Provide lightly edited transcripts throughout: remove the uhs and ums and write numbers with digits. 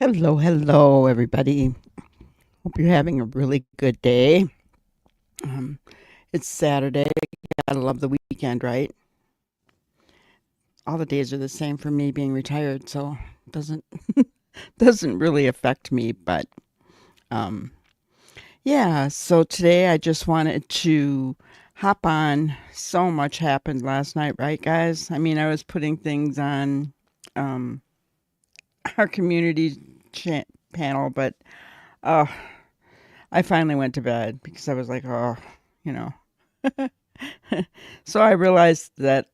Hello, hello, everybody. Hope you're having a really good day. Um, it's Saturday. Gotta love the weekend, right? All the days are the same for me being retired, so it doesn't really affect me. But um, yeah. So today I just wanted to hop on. So much happened last night, right, guys? I mean, I was putting things on um, our community panel, but uh, I finally went to bed because I was like, oh, you know. So I realized that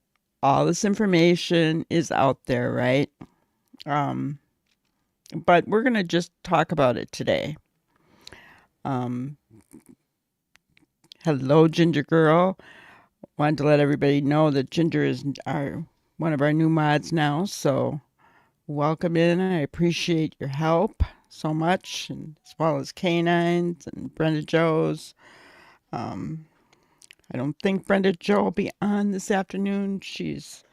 all this information is out there, right? Um, but we're going to just talk about it today. Um, Hello, Ginger Girl. Wanted to let everybody know that Ginger is one of our new mods now. So welcome in. I appreciate your help so much, and as well as Canines and Brenda Joe's. Um, I don't think Brenda Joe will be on this afternoon. She's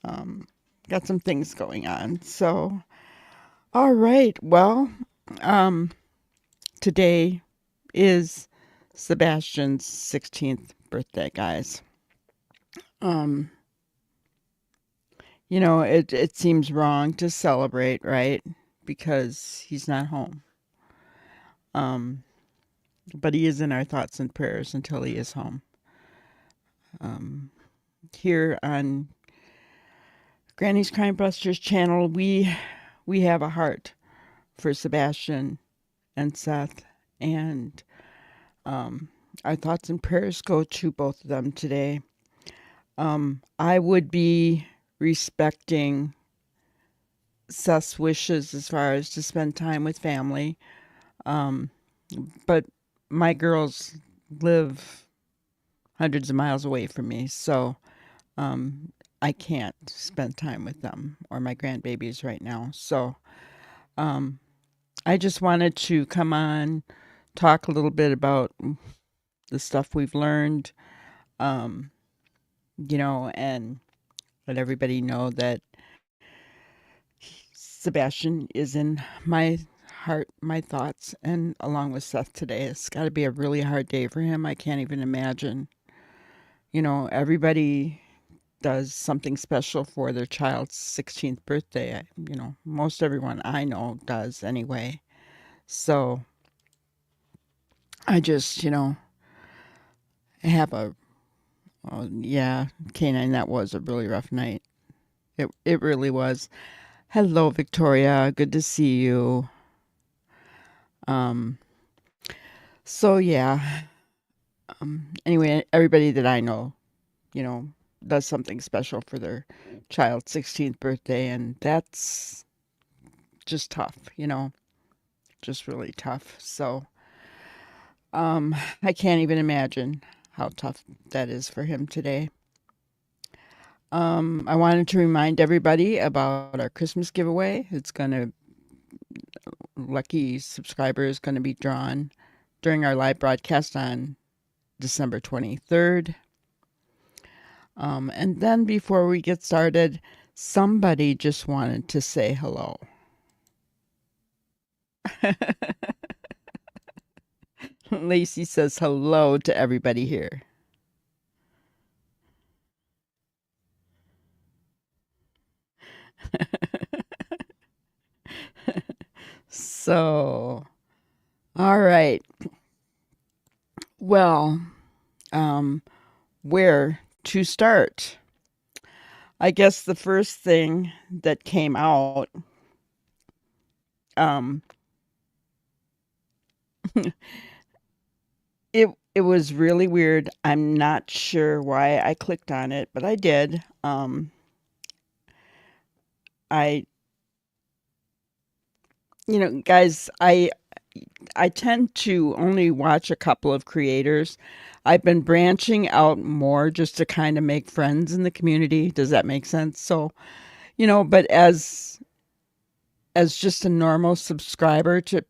um, got some things going on. So, all right. Well, um, today is Sebastian's 16th birthday, guys. Um, it seems wrong to celebrate, right? Because he's not home. Um, but he is in our thoughts and prayers until he is home. Um, Here on Granny's Crime Busters channel, we have a heart for Sebastian and Seth, and um, our thoughts and prayers go to both of them today. I would be respecting Seth's wishes as far as to spend time with family, um, but my girls live hundreds of miles away from me, so um, I can't spend time with them or my grandbabies right now. So um, I just wanted to come on, talk a little bit about the stuff we've learned, um, and let everybody know that Sebastian is in my heart, my thoughts, and along with Seth today. It's got to be a really hard day for him. I can't even imagine. Everybody does something special for their child's 16th birthday. Most everyone I know does anyway. So I just, have yeah, Canine, that was a really rough night. It really was. Hello, Victoria. Good to see you. Um, so yeah. Anyway, everybody that I know, you know, does something special for their child's 16th birthday, and that's just tough, just really tough. So, I can't even imagine how tough that is for him today. I wanted to remind everybody about our Christmas giveaway. Lucky subscriber is going to be drawn during our live broadcast on December 23rd. And then before we get started, somebody just wanted to say hello. Lacey says hello to everybody here. So, all right. Well, um, where to start? I guess the first thing that came out, um, it was really weird. I'm not sure why I clicked on it, but I did. I, guys, I tend to only watch a couple of creators. I've been branching out more just to kind of make friends in the community. Does that make sense? So, but as just a normal subscriber to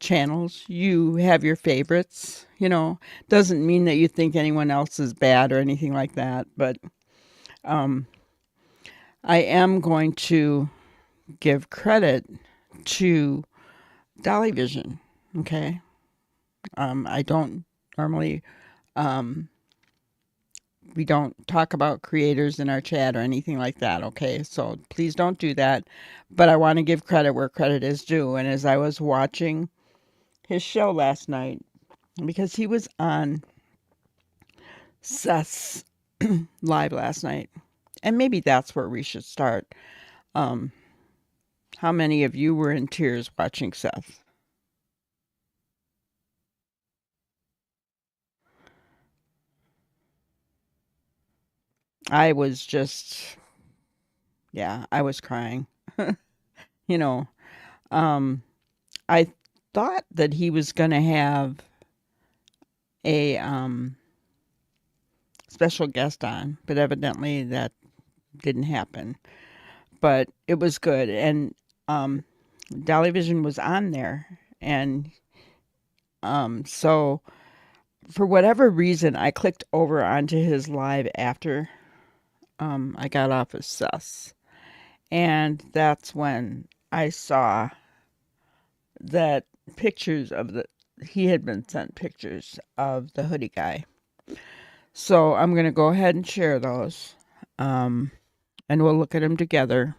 channels, you have your favorites, Doesn't mean that you think anyone else is bad or anything like that, but um I am going to give credit to Dolly Vision. Okay. I don't normally, um, we don't talk about creators in our chat or anything like that. Okay. So please don't do that. But I want to give credit where credit is due. And as I was watching his show last night, because he was on Seth's live last night, and maybe that's where we should start. Um, how many of you were in tears watching Seth? I was just, yeah, I was crying. You know, um, I thought that he was going to have a special guest on, but evidently that didn't happen. But it was good, and um, Dolly Vision was on there, and so for whatever reason, I clicked over onto his live after I got off of Sus. And that's when I saw that pictures of he had been sent pictures of the hoodie guy. So I'm going to go ahead and share those. Um, and we'll look at them together.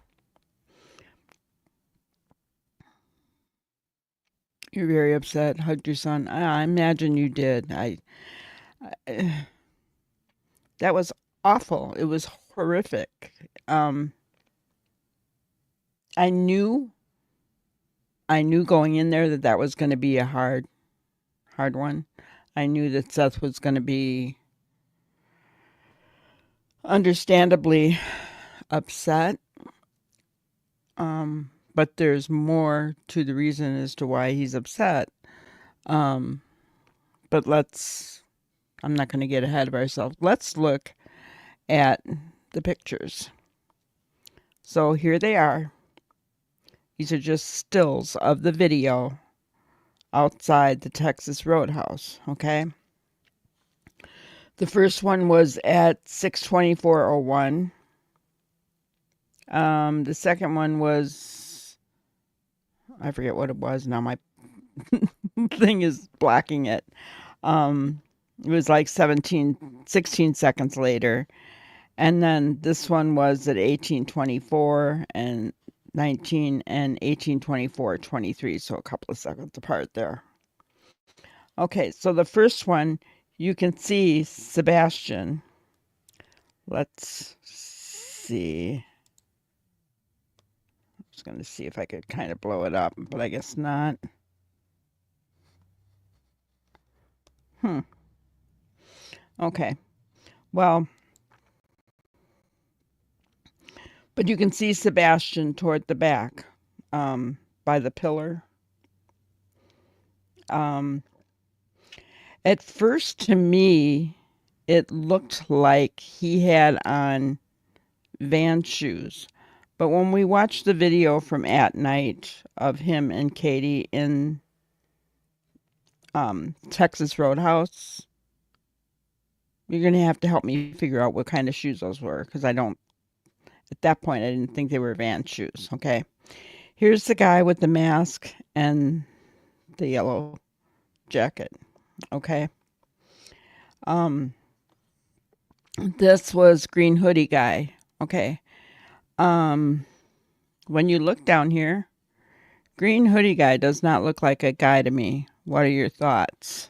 You're very upset, hugged your son. I imagine you did. I that was awful. It was horrific. Um, I knew I knew going in there that that was going to be a hard one. I knew that Seth was going to be understandably upset. But there's more to the reason as to why he's upset. Um, but I'm not going to get ahead of ourselves. Let's look at the pictures. So here they are. These are just stills of the video outside the Texas Roadhouse, okay? The first one was at 6:24:01. The second one was, I forget what it was now. My thing is blocking it. It was like 16 seconds later. And then this one was at 18:24 and 19 and 18:24:23. So a couple of seconds apart there. Okay, so the first one, you can see Sebastian. Let's see. I was going to see if I could kind of blow it up, but I guess not. Okay. Well, but you can see Sebastian toward the back, by the pillar. Um, at first, to me, it looked like he had on Vans shoes. But when we watched the video from at night of him and Katie in Texas Roadhouse, you're going to have to help me figure out what kind of shoes those were, because I don't, at that point, I didn't think they were Vans shoes. Okay. Here's the guy with the mask and the yellow jacket. Okay. Um, this was Green Hoodie guy. Okay. Um, when you look down here, Green Hoodie guy does not look like a guy to me. What are your thoughts?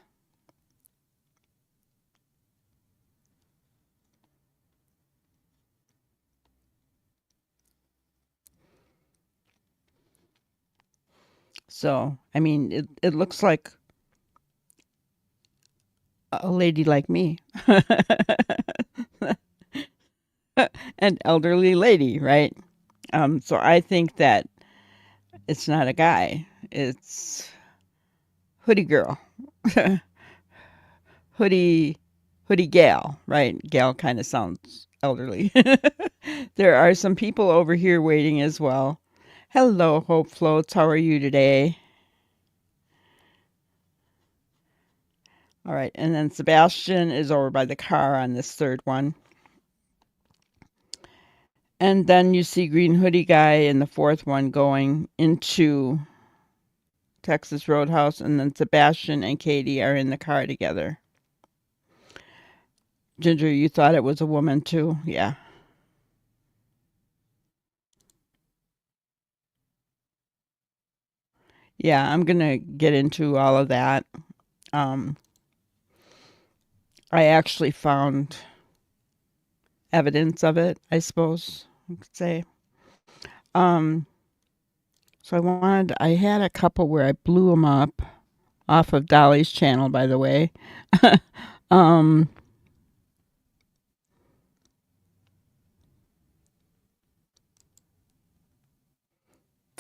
So, I mean, it looks like a lady like me. An elderly lady, right? So I think that it's not a guy. It's hoodie girl. hoodie hoodie gal, right? Gal kind of sounds elderly. There are some people over here waiting as well. Hello, Hope Floats. How are you today? All right, and then Sebastian is over by the car on this third one. And then you see Green Hoodie Guy in the fourth one going into Texas Roadhouse, and then Sebastian and Katie are in the car together. Ginger, you thought it was a woman too? Yeah. Yeah, I'm going to get into all of that. Um, I actually found evidence of it, I suppose you could say. Um, so I had a couple where I blew them up off of Dolly's channel, by the way. um,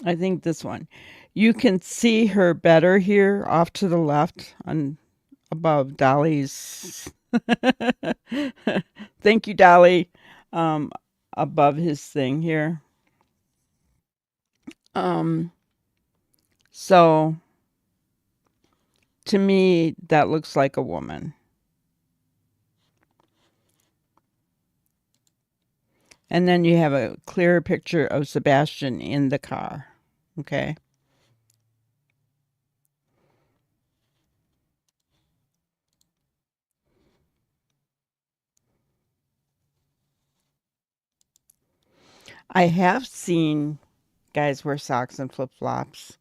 I think this one. You can see her better here off to the left on above Dolly's. Thank you, Dolly. Um, Above his thing here. Um, so to me, that looks like a woman. And then you have a clearer picture of Sebastian in the car. Okay. I have seen guys wear socks and flip flops.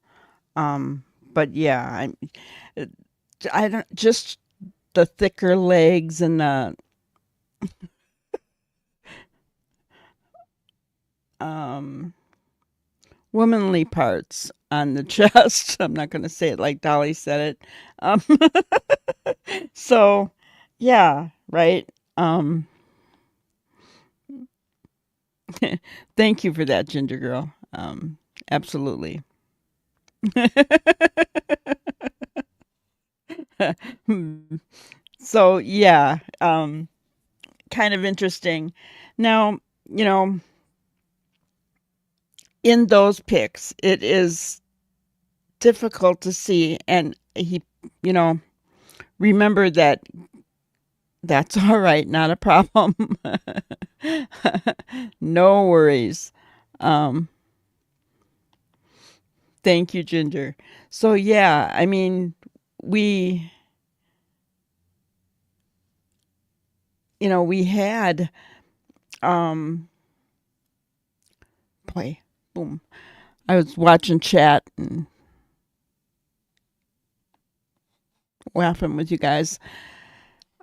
But yeah, I don't just the thicker legs and the um womanly parts on the chest. I'm not going to say it like Dolly said it. Um, so, yeah, right. Um, Thank you for that, Ginger Girl. Absolutely. So, yeah, kind of interesting. Now, you know, in those pics, it is difficult to see, and you know, remember that that's all right, not a problem. No worries. Um, Thank you, Ginger. So yeah, I mean, we, we had, um, boy, boom. I was watching chat and laughing with you guys.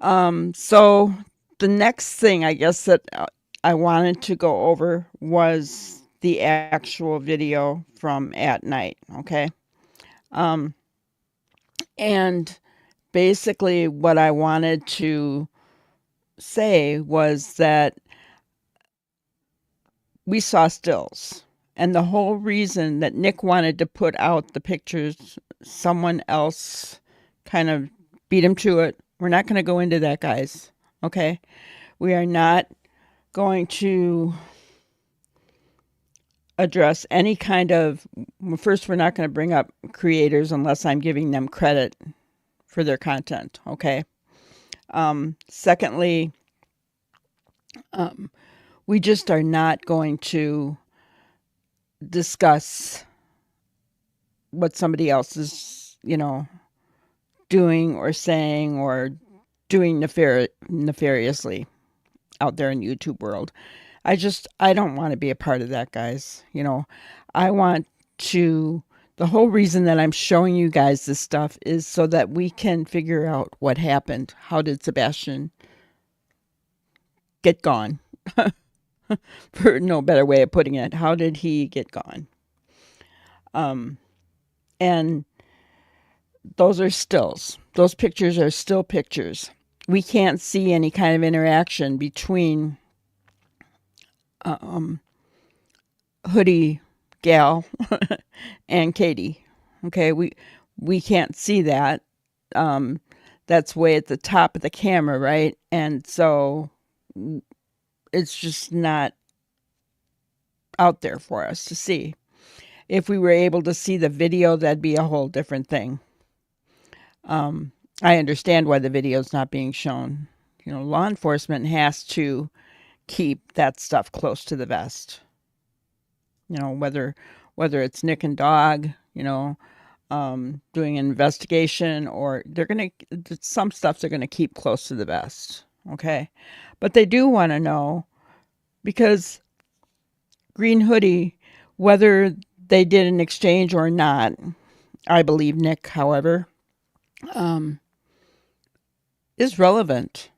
So the next thing I guess that I wanted to go over was the actual video from at night. Okay. Um, and basically what I wanted to say was that we saw stills. And the whole reason that Nick wanted to put out the pictures, someone else kind of beat him to it. We're not going to go into that, guys. Okay? We are not going to address any kind of. Well, first, we're not going to bring up creators unless I'm giving them credit for their content. Okay? Secondly, we just are not going to discuss what somebody else is, doing or saying or doing nefariously out there in YouTube world. I don't want to be a part of that, guys. I want to, the whole reason that I'm showing you guys this stuff is so that we can figure out what happened. How did Sebastian get gone? For no better way of putting it, how did he get gone? And those are stills. Those pictures are still pictures. We can't see any kind of interaction between Hoodie Gal and Katie. Okay, we can't see that. That's way at the top of the camera, right? And so it's just not out there for us to see. If we were able to see the video, that'd be a whole different thing. I understand why the video is not being shown. Law enforcement has to keep that stuff close to the vest. Whether it's Nick and Dog, doing an investigation, or they're gonna some stuff they're gonna keep close to the vest. Okay, but they do want to know because Green Hoodie, whether they did an exchange or not, I believe Nick, however, um, is relevant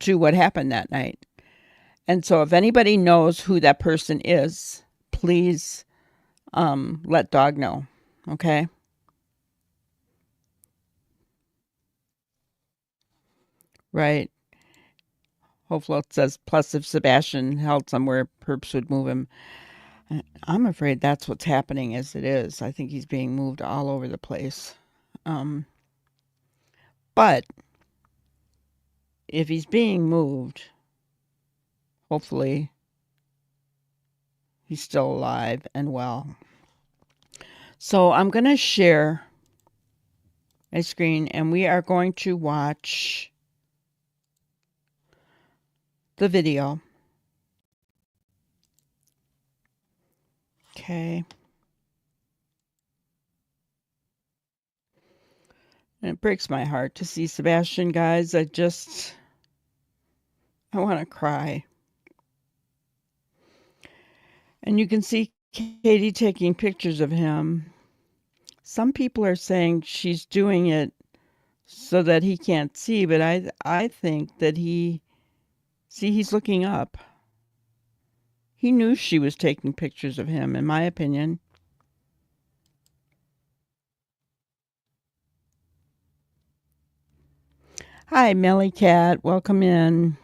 to what happened that night. And so if anybody knows who that person is, please let Dog know. Okay. Right. Hopefully it says, plus if Sebastian held somewhere, perps would move him. I'm afraid that's what's happening as it is. I think he's being moved all over the place. Um, but if he's being moved, hopefully he's still alive and well. So I'm going to share my screen and we are going to watch the video. Okay. And it breaks my heart to see Sebastian, guys. I want to cry. And you can see Katie taking pictures of him. Some people are saying she's doing it so that he can't see, but I think that he's looking up. He knew she was taking pictures of him, in my opinion. Hi, Melly Cat. Welcome in.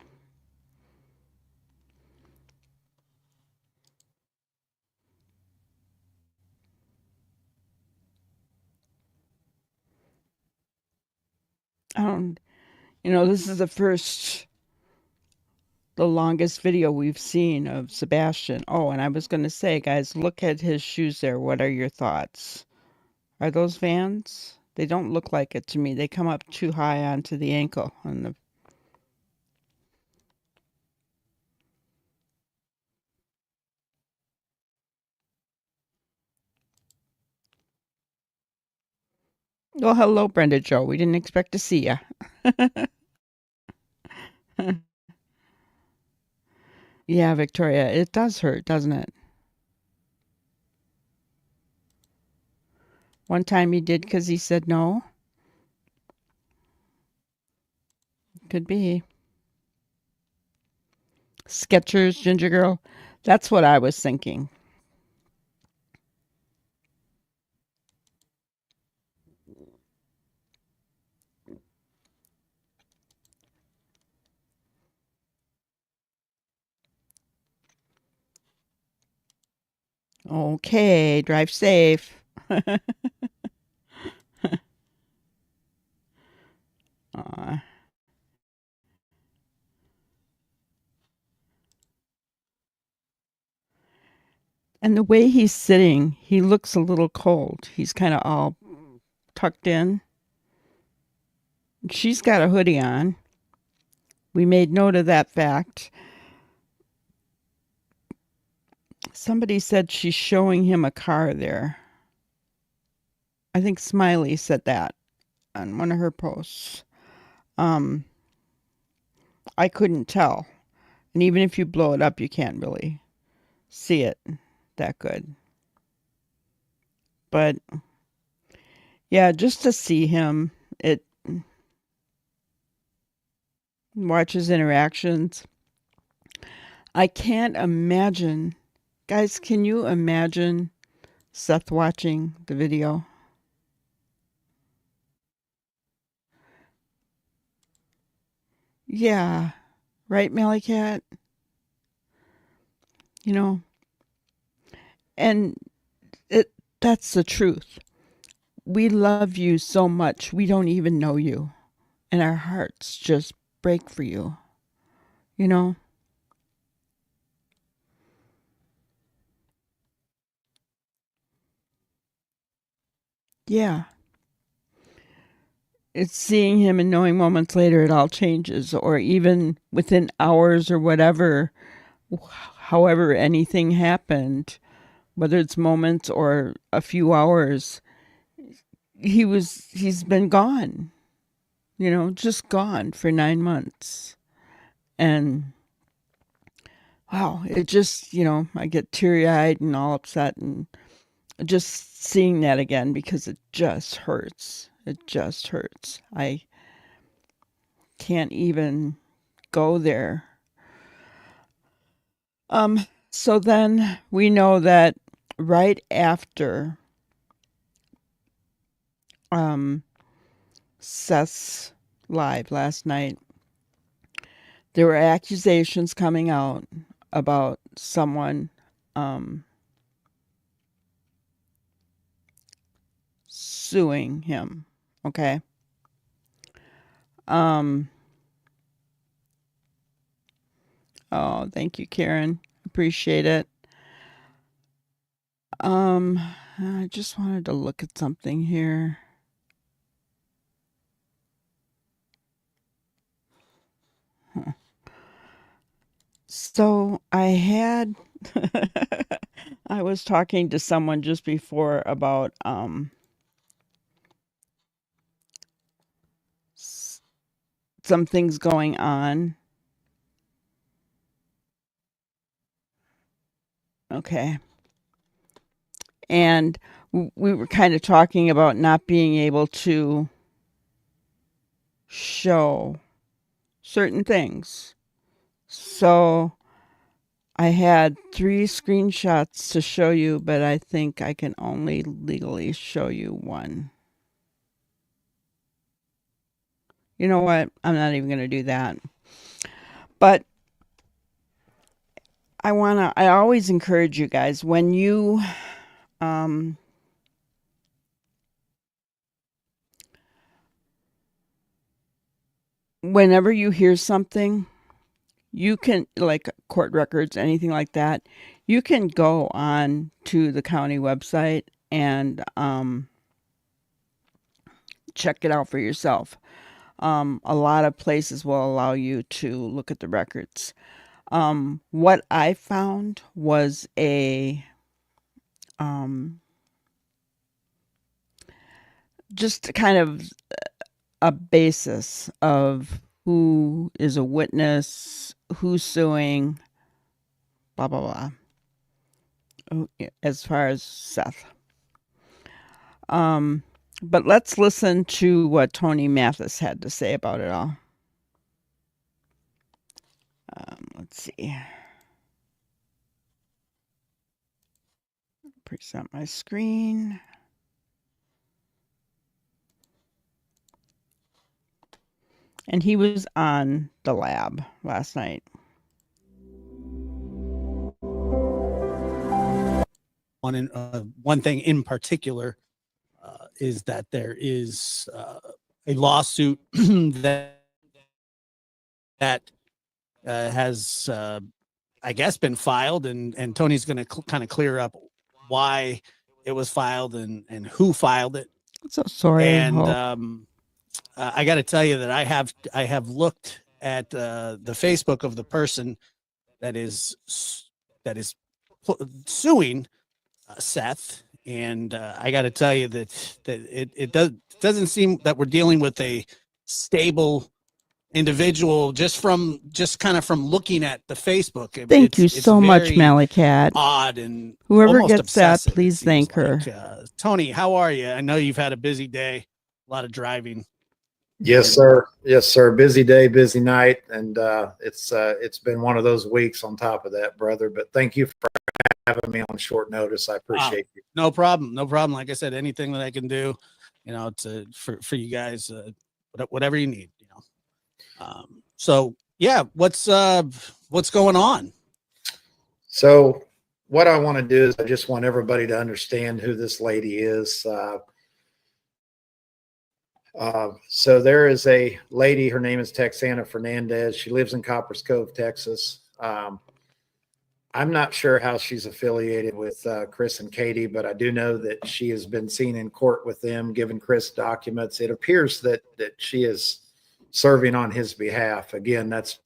This is the longest video we've seen of Sebastian. Oh, and I was going to say, guys, look at his shoes there. What are your thoughts? Are those Vans? They don't look like it to me. They come up too high onto the ankle on the. Well, hello, Brenda Joe. We didn't expect to see you. Yeah, Victoria, it does hurt, doesn't it? One time he did because he said no. Could be. Skechers, Ginger Girl. That's what I was thinking. Okay, drive safe. And the way he's sitting, he looks a little cold. He's kind of all tucked in. She's got a hoodie on. We made note of that fact. Somebody said she's showing him a car there. I think Smiley said that on one of her posts. I couldn't tell. And even if you blow it up, you can't really see it that good. But yeah, just to see him, watch his interactions. I can't imagine. Guys, can you imagine Seth watching the video? Yeah. Right, Melly Cat? You know, and that's the truth. We love you so much, we don't even know you. And our hearts just break for you. You know? Yeah. it's seeing him and knowing moments later it all changes, or even within hours or whatever, however anything happened, whether it's moments or a few hours, he's been gone, just gone for 9 months. And wow, it just, I get teary eyed and all upset and just seeing that again because it just hurts. It just hurts. I can't even go there. So then we know that right after Seth's live last night, there were accusations coming out about someone suing him. Okay. Oh, thank you, Karen. Appreciate it. I just wanted to look at something here. So I was talking to someone just before about some things going on. Okay. And we were kind of talking about not being able to show certain things. So I had 3 screenshots to show you, but I think I can only legally show you one. You know what? I'm not even going to do that. But I always encourage you guys when you whenever you hear something, you can, like court records, anything like that, you can go on to the county website and check it out for yourself. A lot of places will allow you to look at the records. What I found was just kind of a basis of who is a witness, who's suing, blah, blah, blah, as far as Seth. But let's listen to what Tony Mathis had to say about it all. Let's see. Present my screen. And he was on the lab last night. One thing in particular is that there is a lawsuit that has, I guess, been filed, and Tony's going to kind of clear up why it was filed and who filed it. So sorry. And I got to tell you that I have looked at the Facebook of the person that is suing Seth, and I got to tell you that it doesn't seem that we're dealing with a stable individual just kind of from looking at the Facebook. Thank you so much, Mallycat. Odd and whoever gets that, please thank her. Tony, how are you? I know you've had a busy day, a lot of driving. Yes, sir. Yes, sir. Busy day, busy night, and it's been one of those weeks on top of that, brother. But thank you for having me on short notice. I appreciate you. No problem. No problem. Like I said, anything that I can do, for you guys, whatever you need, So yeah, what's going on? So what I want to do is I just want everybody to understand who this lady is. So there is a lady, her name is Texana Fernandez. She lives in Coppers Cove, Texas. I'm not sure how she's affiliated with Chris and Katie, but I do know that she has been seen in court with them, giving Chris documents. It appears that she is serving on his behalf. Again, that's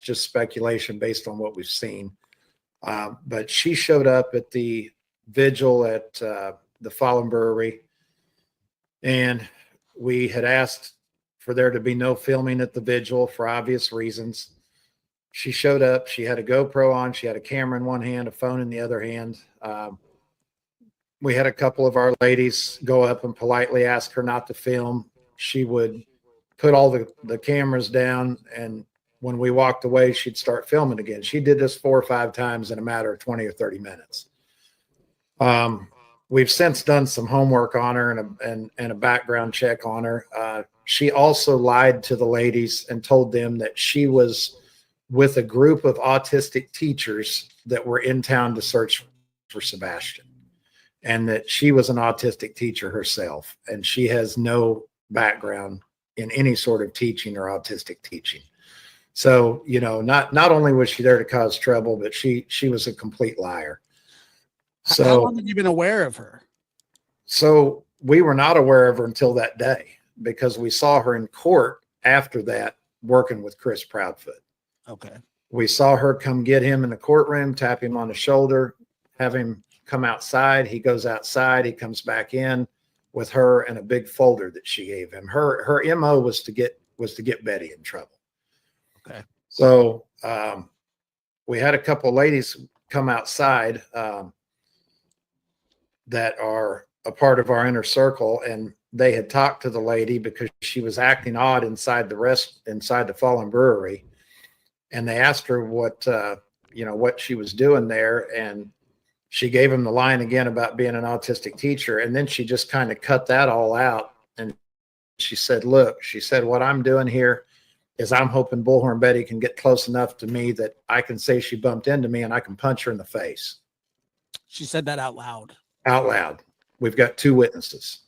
just speculation based on what we've seen. But she showed up at the vigil at the Fallen Brewery, and we had asked for there to be no filming at the vigil for obvious reasons. She showed up. She had a GoPro on. She had a camera in one hand, a phone in the other hand. We had a couple of our ladies go up and politely ask her not to film. She would put all the cameras down, and when we walked away, she'd start filming again. She did this 4 or 5 times in a matter of 20 or 30 minutes. We've since done some homework on her and a background check on her. She also lied to the ladies and told them that she was with a group of autistic teachers that were in town to search for Sebastian, and that she was an autistic teacher herself, and she has no background in any sort of teaching or autistic teaching. So, not only was she there to cause trouble, but she was a complete liar. So how long have you been aware of her? So we were not aware of her until that day, because we saw her in court after that working with Chris Proudfoot. Okay. We saw her come get him in the courtroom, tap him on the shoulder, have him come outside. He goes outside. He comes back in with her and a big folder that she gave him. Her MO was to get Betty in trouble. Okay. So we had a couple of ladies come outside that are a part of our inner circle, and they had talked to the lady because she was acting odd inside the Fallen Brewery, and they asked her what she was doing there, and she gave him the line again about being an autistic teacher, and then she just kind of cut that all out, and she said, "Look," she said, "what I'm doing here is I'm hoping Bullhorn Betty can get close enough to me that I can say she bumped into me and I can punch her in the face." She said that out loud. Out loud. We've got 2 witnesses,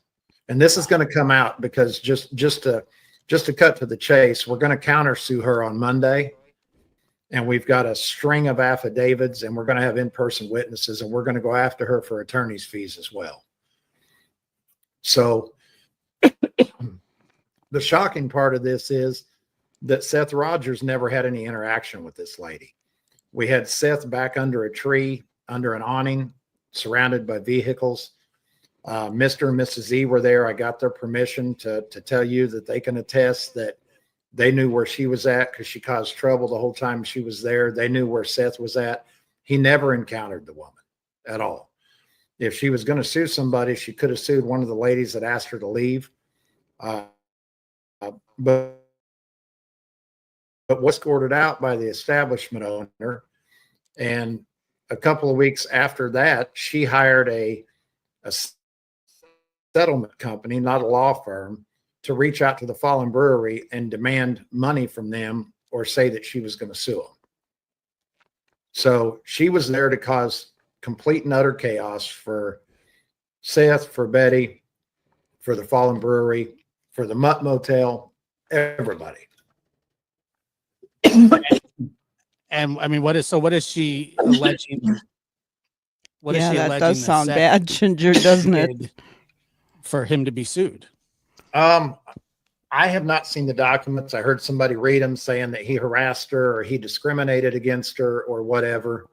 and this is going to come out because just to cut to the chase, we're going to countersue her on Monday, and we've got a string of affidavits, and we're going to have in-person witnesses, and we're going to go after her for attorney's fees as well. So the shocking part of this is that Seth Rogers never had any interaction with this lady. We had Seth back under a tree, under an awning, surrounded by vehicles. Mr. and Mrs. E were there. I got their permission to tell you that they can attest that they knew where she was at because she caused trouble the whole time she was there. They knew where Seth was at. He never encountered the woman at all. If she was going to sue somebody, she could have sued one of the ladies that asked her to leave. But was escorted out by the establishment owner. And a couple of weeks after that, she hired a settlement company, not a law firm, to reach out to the Fallen Brewery and demand money from them or say that she was going to sue them. So she was there to cause complete and utter chaos for Seth, for Betty, for the Fallen Brewery, for the Mutt Motel, everybody. And I mean, what is she alleging? What is she that alleging does that sound Seth bad, Ginger, doesn't it? did for him to be sued? I have not seen the documents. I heard somebody read them saying that he harassed her or he discriminated against her or whatever.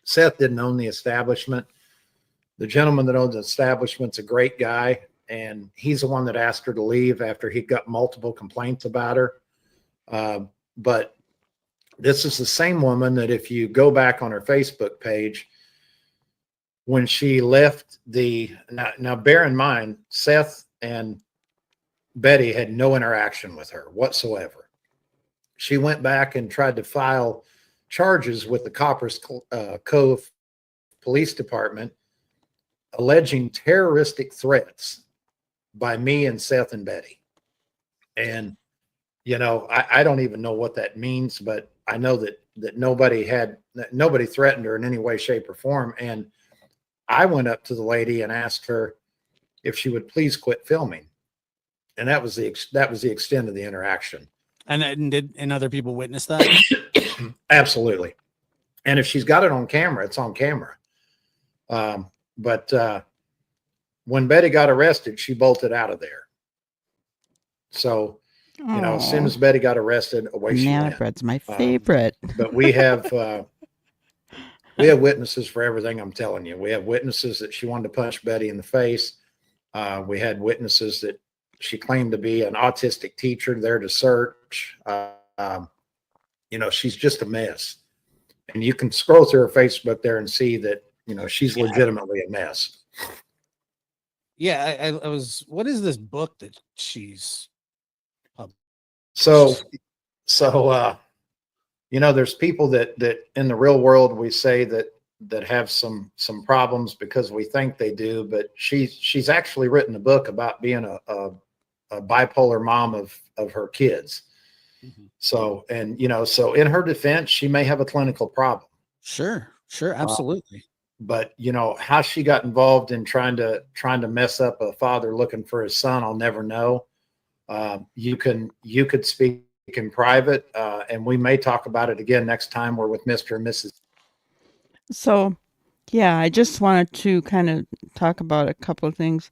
Seth didn't own the establishment. The gentleman that owns the establishment's a great guy, and he's the one that asked her to leave after he got multiple complaints about her. But this is the same woman that if you go back on her Facebook page, when she left now bear in mind, Seth and Betty had no interaction with her whatsoever. She went back and tried to file charges with the Coppers Cove Police Department alleging terroristic threats by me and Seth and Betty. And, I don't even know what that means, but I know that nobody threatened her in any way, shape, or form. And I went up to the lady and asked her if she would please quit filming. And that was the extent of the interaction. And other people witness that? Absolutely. And if she's got it on camera, it's on camera. But when Betty got arrested, she bolted out of there. So, as soon as Betty got arrested, away she Banana went. bread's my favorite. But we have witnesses for everything I'm telling you. We have witnesses that she wanted to punch Betty in the face. We had witnesses that she claimed to be an autistic teacher there to search. She's just a mess. And you can scroll through her Facebook there and see that, she's legitimately a mess. Yeah, I was. What is this book that she's published? So, there's people that in the real world we say that have some problems because we think they do, but she's actually written a book about being a bipolar mom of her kids. Mm-hmm. So in her defense, she may have a clinical problem. Sure, absolutely. But how she got involved in trying to mess up a father looking for his son, I'll never know. You could speak in private, and we may talk about it again next time we're with Mr. and Mrs. So, yeah, I just wanted to kind of talk about a couple of things.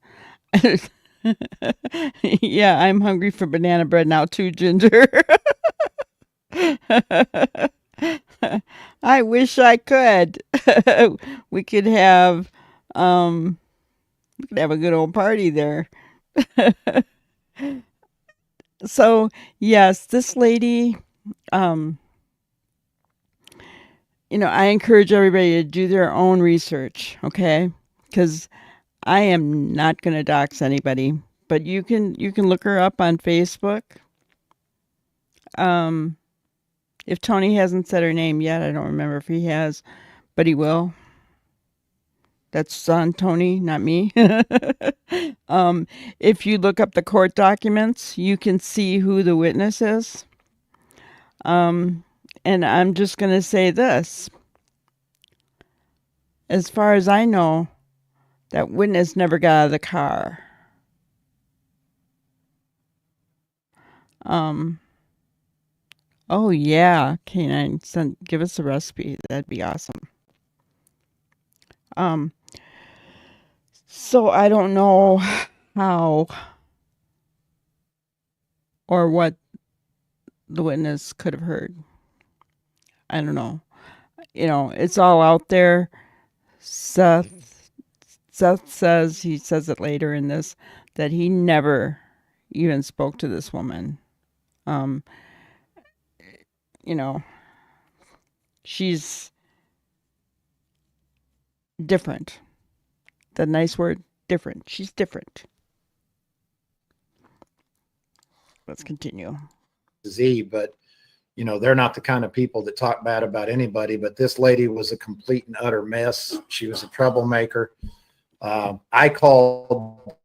Yeah, I'm hungry for banana bread now too, Ginger. I wish I could. We could have a good old party there. So, yes, this lady, I encourage everybody to do their own research, okay? Because I am not going to dox anybody, but you can look her up on Facebook. If Tony hasn't said her name yet, I don't remember if he has, but he will. That's on Tony, not me. If you look up the court documents, you can see who the witness is. And I'm just going to say this. As far as I know, that witness never got out of the car. Oh yeah, Canine, give us a recipe. That'd be awesome. So I don't know how or what the witness could have heard. I don't know. It's all out there. Seth says, he says it later in this, that he never even spoke to this woman. She's different. The nice word, different. She's different. Let's continue. But they're not the kind of people that talk bad about anybody. But this lady was a complete and utter mess. She was a troublemaker.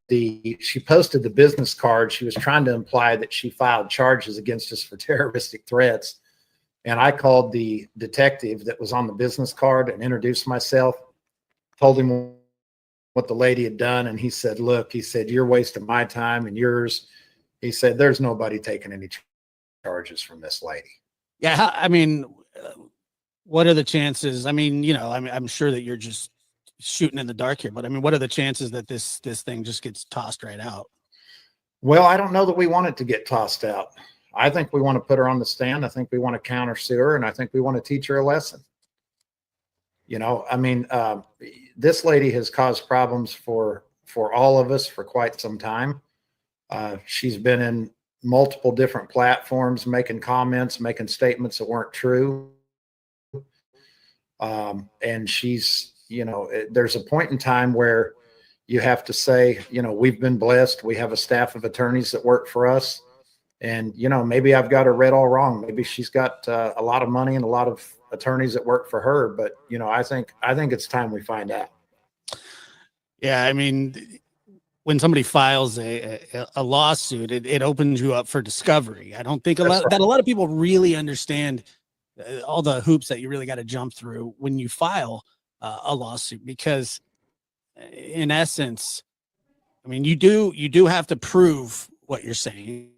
She posted the business card. She was trying to imply that she filed charges against us for terroristic threats. And I called the detective that was on the business card and introduced myself, told him what the lady had done. And he said, look, you're wasting my time and yours. He said, there's nobody taking any charges from this lady. Yeah. I mean, what are the chances? I mean, I'm sure that you're just shooting in the dark here, but I mean, what are the chances that this thing just gets tossed right out? Well, I don't know that we want it to get tossed out. I think we want to put her on the stand. I think we want to countersue her, and I think we want to teach her a lesson. This lady has caused problems for all of us for quite some time. She's been in multiple different platforms, making comments, making statements that weren't true. And she's, there's a point in time where you have to say, we've been blessed. We have a staff of attorneys that work for us. And, maybe I've got her read all wrong. Maybe she's got a lot of money and a lot of attorneys that work for her. But, I think it's time we find out. Yeah. I mean, when somebody files a lawsuit, it opens you up for discovery. I don't think a lot of people really understand all the hoops that you really got to jump through when you file a lawsuit, because in essence, I mean, you do have to prove what you're saying.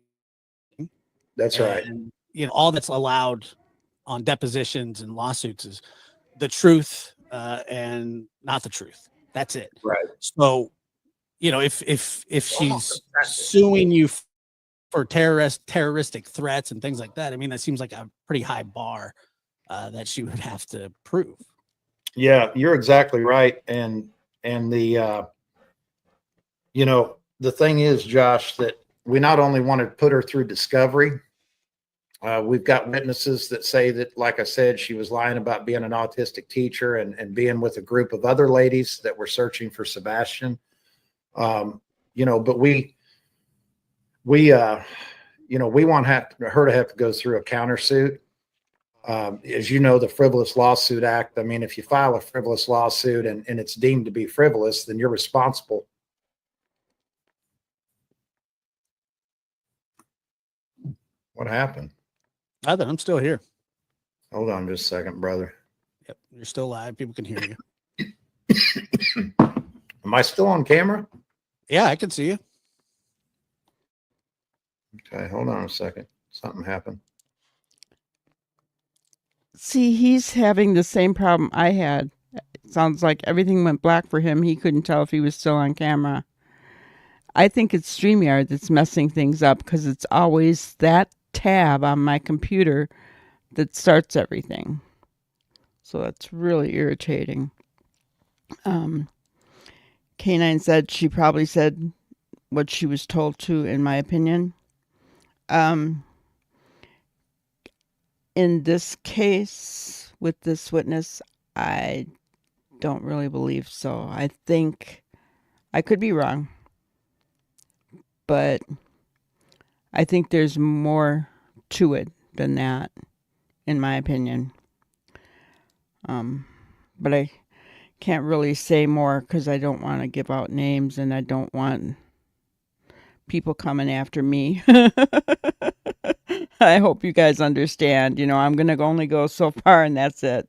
That's right. And, you know, all that's allowed on depositions and lawsuits is the truth and not the truth. That's it. Right. So, you know, if she's suing you for terroristic threats and things like that, I mean, that seems like a pretty high bar that she would have to prove. Yeah, you're exactly right. And the you know, the thing is, Josh, that we not only want to put her through discovery, we've got witnesses that say that, like I said, she was lying about being an autistic teacher and being with a group of other ladies that were searching for Sebastian. You know, but we you know, we want her to have to go through a countersuit. As you know, the Frivolous Lawsuit Act, I mean, if you file a frivolous lawsuit and it's deemed to be frivolous, then you're responsible. What happened? Nothing. I'm still here. Hold on just a second, brother. Yep, you're still live. People can hear you. Am I still on camera? Yeah, I can see you. Okay, hold on a second. Something happened. See, he's having the same problem I had. It sounds like everything went black for him. He couldn't tell if he was still on camera. I think it's StreamYard that's messing things up because it's always that tab on my computer that starts everything. So that's really irritating. K9 said she probably said what she was told to, in my opinion. In this case, with this witness, I don't really believe so. I think I could be wrong, but I think there's more to it than that, in my opinion. But I can't really say more because I don't want to give out names and I don't want people coming after me. I hope you guys understand. You know, I'm going to only go so far and that's it.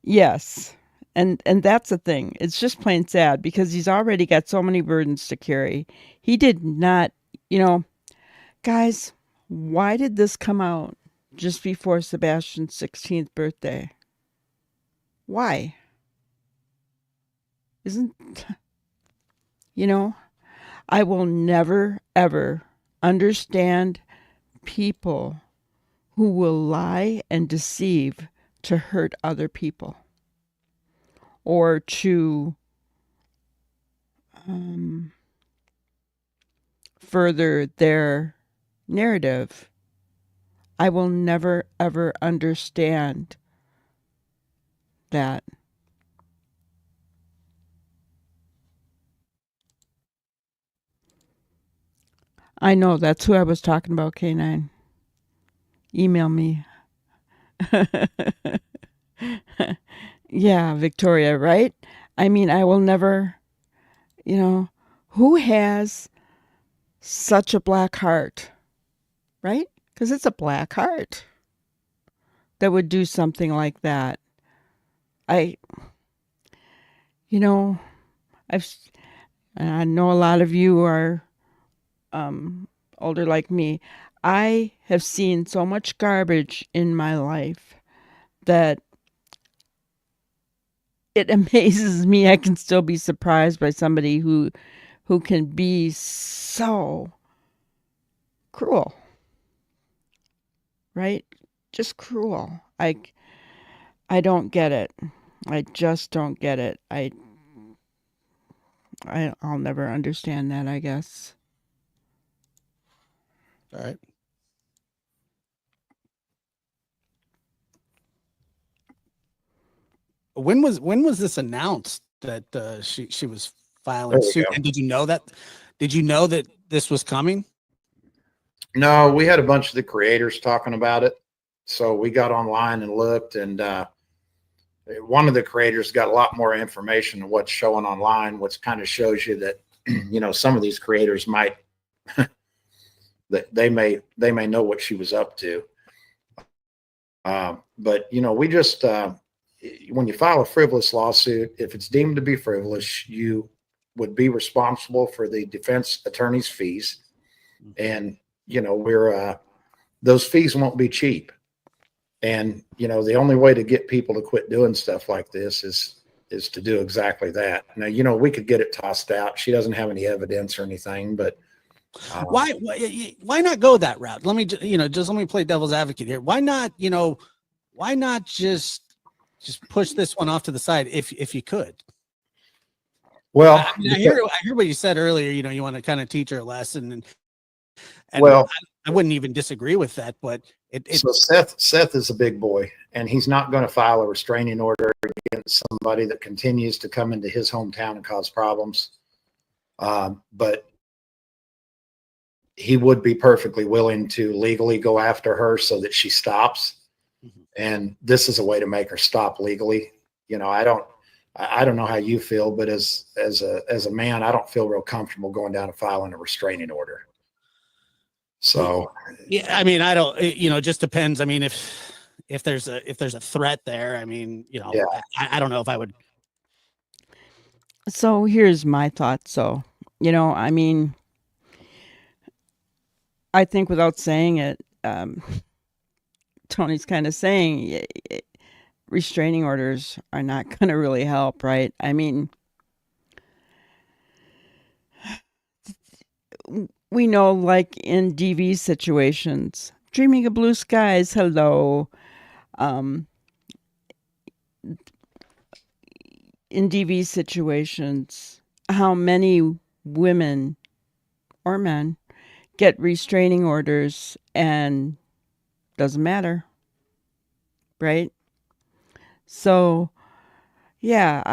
Yes. And that's the thing. It's just plain sad because he's already got so many burdens to carry. He did not, you know, guys, why did this come out just before Sebastian's 16th birthday? Why? Isn't, you know, I will never, ever understand people who will lie and deceive to hurt other people or to further their narrative. I will never, ever understand that. I know that's who I was talking about, K9. Email me. Yeah, Victoria, right? I mean, I will never, you know, who has such a black heart, right? Because it's a black heart that would do something like that. You know, I know a lot of you are older like me. I have seen so much garbage in my life that it amazes me. I can still be surprised by somebody who can be so cruel, right? Just cruel. I don't get it. I just don't get it. I'll never understand that, I guess. All right. When was this announced that she was filing suit? And did you know that this was coming? No, we had a bunch of the creators talking about it. So we got online and looked, and one of the creators got a lot more information than what's showing online, which kind of shows you that, you know, some of these creators might, that they may know what she was up to. But, you know, we just, when you file a frivolous lawsuit, if it's deemed to be frivolous, you would be responsible for the defense attorney's fees. And we're those fees won't be cheap. And the only way to get people to quit doing stuff like this is to do exactly that. Now, we could get it tossed out. She doesn't have any evidence or anything, but why not go that route? Let me just let me play devil's advocate here. Why not just push this one off to the side if you could? well, I hear what you said earlier. You want to kind of teach her a lesson, and well, I wouldn't even disagree with that. But so Seth is a big boy, and he's not going to file a restraining order against somebody that continues to come into his hometown and cause problems. But he would be perfectly willing to legally go after her so that she stops. Mm-hmm. And this is a way to make her stop legally. I don't know how you feel, but as a man, I don't feel real comfortable going down and filing a restraining order. So, yeah, I mean, I don't, it just depends. I mean, if there's a threat there, I mean, yeah. I don't know if I would. So here's my thoughts. So, I mean, I think without saying it, Tony's kind of saying restraining orders are not going to really help, right? I mean, we know, like in DV situations, dreaming of blue skies, hello. In DV situations, how many women or men get restraining orders and doesn't matter, right? So, yeah,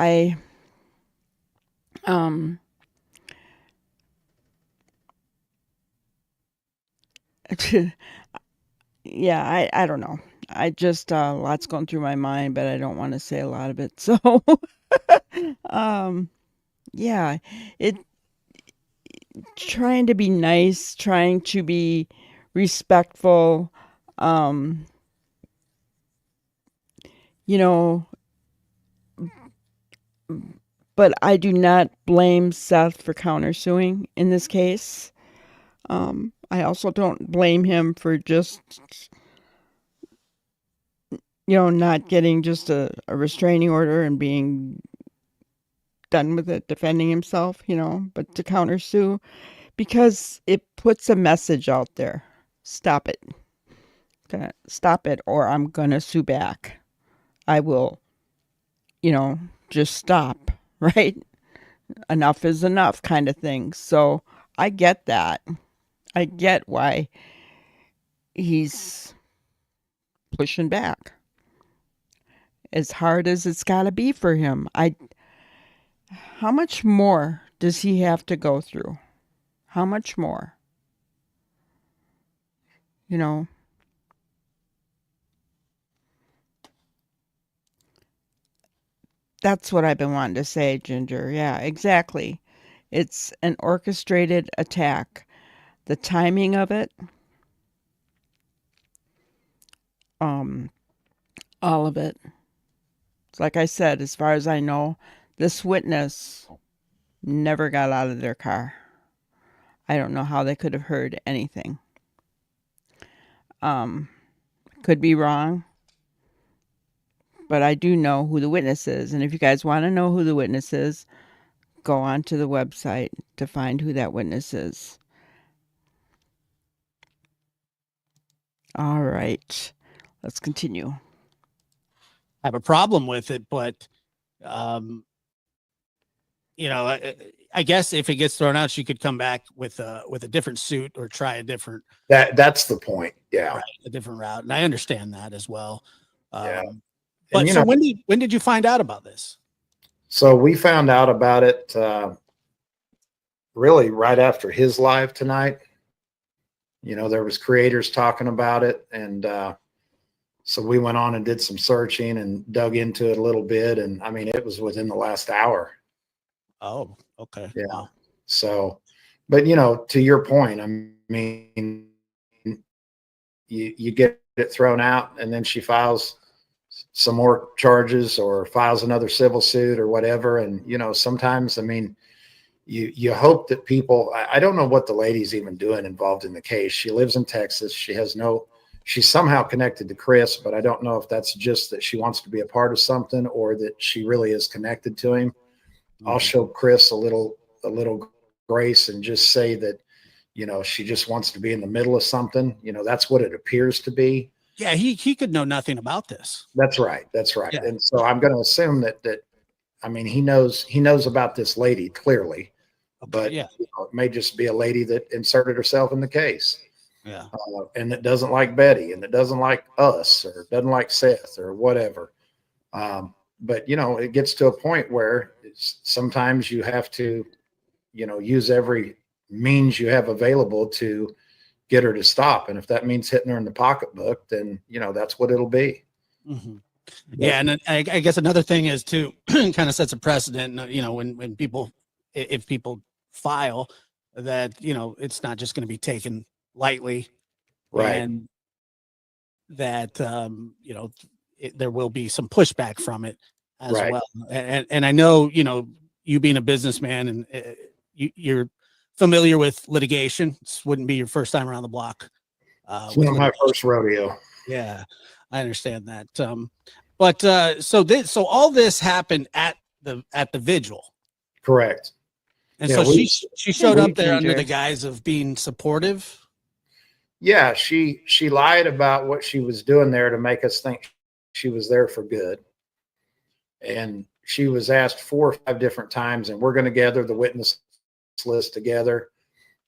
yeah, I don't know. I just lots going through my mind, but I don't want to say a lot of it. So, yeah, it trying to be nice, trying to be respectful, you know, but I do not blame Seth for countersuing in this case. I also don't blame him for just, not getting just a restraining order and being done with it, defending himself, but to countersue because it puts a message out there. Stop it. Stop it, or I'm going to sue back. I will, just stop, right? Enough is enough kind of thing. So I get that. I get why he's pushing back. As hard as it's got to be for him. How much more does he have to go through? How much more? That's what I've been wanting to say, Ginger. Yeah, exactly. It's an orchestrated attack. The timing of it, all of it. Like I said, as far as I know, this witness never got out of their car. I don't know how they could have heard anything. Could be wrong, but I do know who the witness is. And if you guys want to know who the witness is, go on to the website to find who that witness is. All right, let's continue. I have a problem with it, but I guess if it gets thrown out, she could come back with a different suit or try a different. That's the point. Yeah, right, a different route, and I understand that as well. Yeah. But so when did you find out about this? So we found out about it really right after his live tonight. There was creators talking about it, and so we went on and did some searching and dug into it a little bit, and I mean it was within the last hour. Oh, okay. Yeah. Wow. So, but to your point, I mean, you get it thrown out, and then she files some more charges or files another civil suit or whatever, and sometimes, I mean, you hope that people, I don't know what the lady's even doing involved in the case. She lives in Texas. She's somehow connected to Chris, but I don't know if that's just that she wants to be a part of something or that she really is connected to him. I'll show Chris a little grace and just say that, she just wants to be in the middle of something. That's what it appears to be. Yeah, he could know nothing about this. That's right. Yeah. And so I'm going to assume that I mean, he knows about this lady clearly, but yeah, it may just be a lady that inserted herself in the case. Yeah. And that doesn't like Betty and that doesn't like us or doesn't like Seth or whatever. But it gets to a point where sometimes you have to, use every means you have available to get her to stop. And if that means hitting her in the pocketbook, then, that's what it'll be. Mm-hmm. Yeah. And I guess another thing is to kind of sets a precedent, when people, if people file that, it's not just going to be taken lightly. Right. And that, there will be some pushback from it as Right. well. And I know, you being a businessman and you're familiar with litigation. This wouldn't be your first time around the block. It's not my first rodeo. Yeah, I understand that. So all this happened at the vigil. Correct. And so she showed up there under the guise of being supportive. Yeah, she lied about what she was doing there to make us think she was there for good. And she was asked 4 or 5 different times, and we're going to gather the witness list together.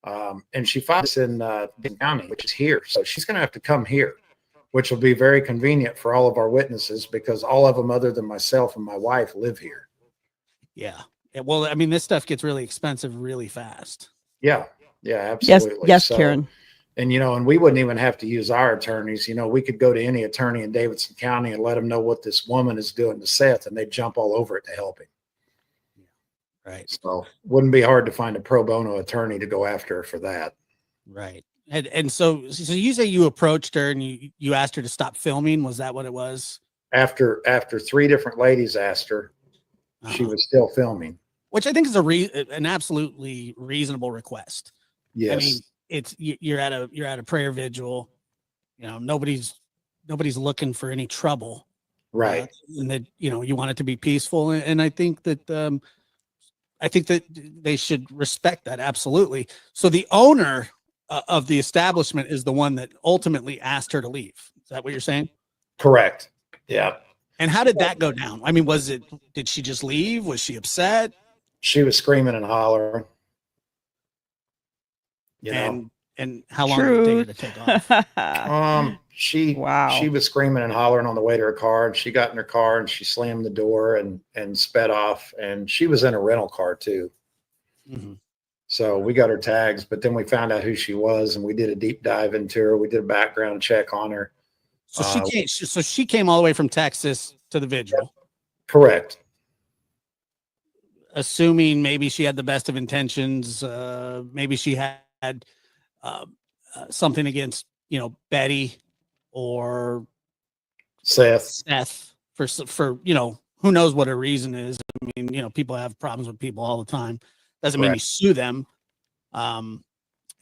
And she filed this in Dane County, which is here. So she's going to have to come here, which will be very convenient for all of our witnesses because all of them other than myself and my wife live here. Yeah. Well, I mean, this stuff gets really expensive really fast. Yeah. Yeah, absolutely. Yes, Karen. And, and we wouldn't even have to use our attorneys. We could go to any attorney in Davidson County and let them know what this woman is doing to Seth, and they'd jump all over it to help him. Right. So wouldn't be hard to find a pro bono attorney to go after her for that. Right. And so you say you approached her and you asked her to stop filming. Was that what it was? After 3 different ladies asked her, she was still filming. Which I think is an absolutely reasonable request. Yes. I mean, you're at a prayer vigil, nobody's looking for any trouble. Right. And that, you want it to be peaceful. And I think that, they should respect that. Absolutely. So the owner of the establishment is the one that ultimately asked her to leave. Is that what you're saying? Correct. Yeah. And how did that go down? I mean, did she just leave? Was she upset? She was screaming and hollering. And how long did it take her to take off? She was screaming and hollering on the way to her car, and she got in her car and she slammed the door and sped off. And she was in a rental car too. Mm-hmm. So we got her tags, but then we found out who she was and we did a deep dive into her. We did a background check on her. So she came all the way from Texas to the vigil. Correct. Assuming maybe she had the best of intentions. Maybe she had something against, Betty or Seth for who knows what her reason is. I mean, people have problems with people all the time. Doesn't mean you sue them. And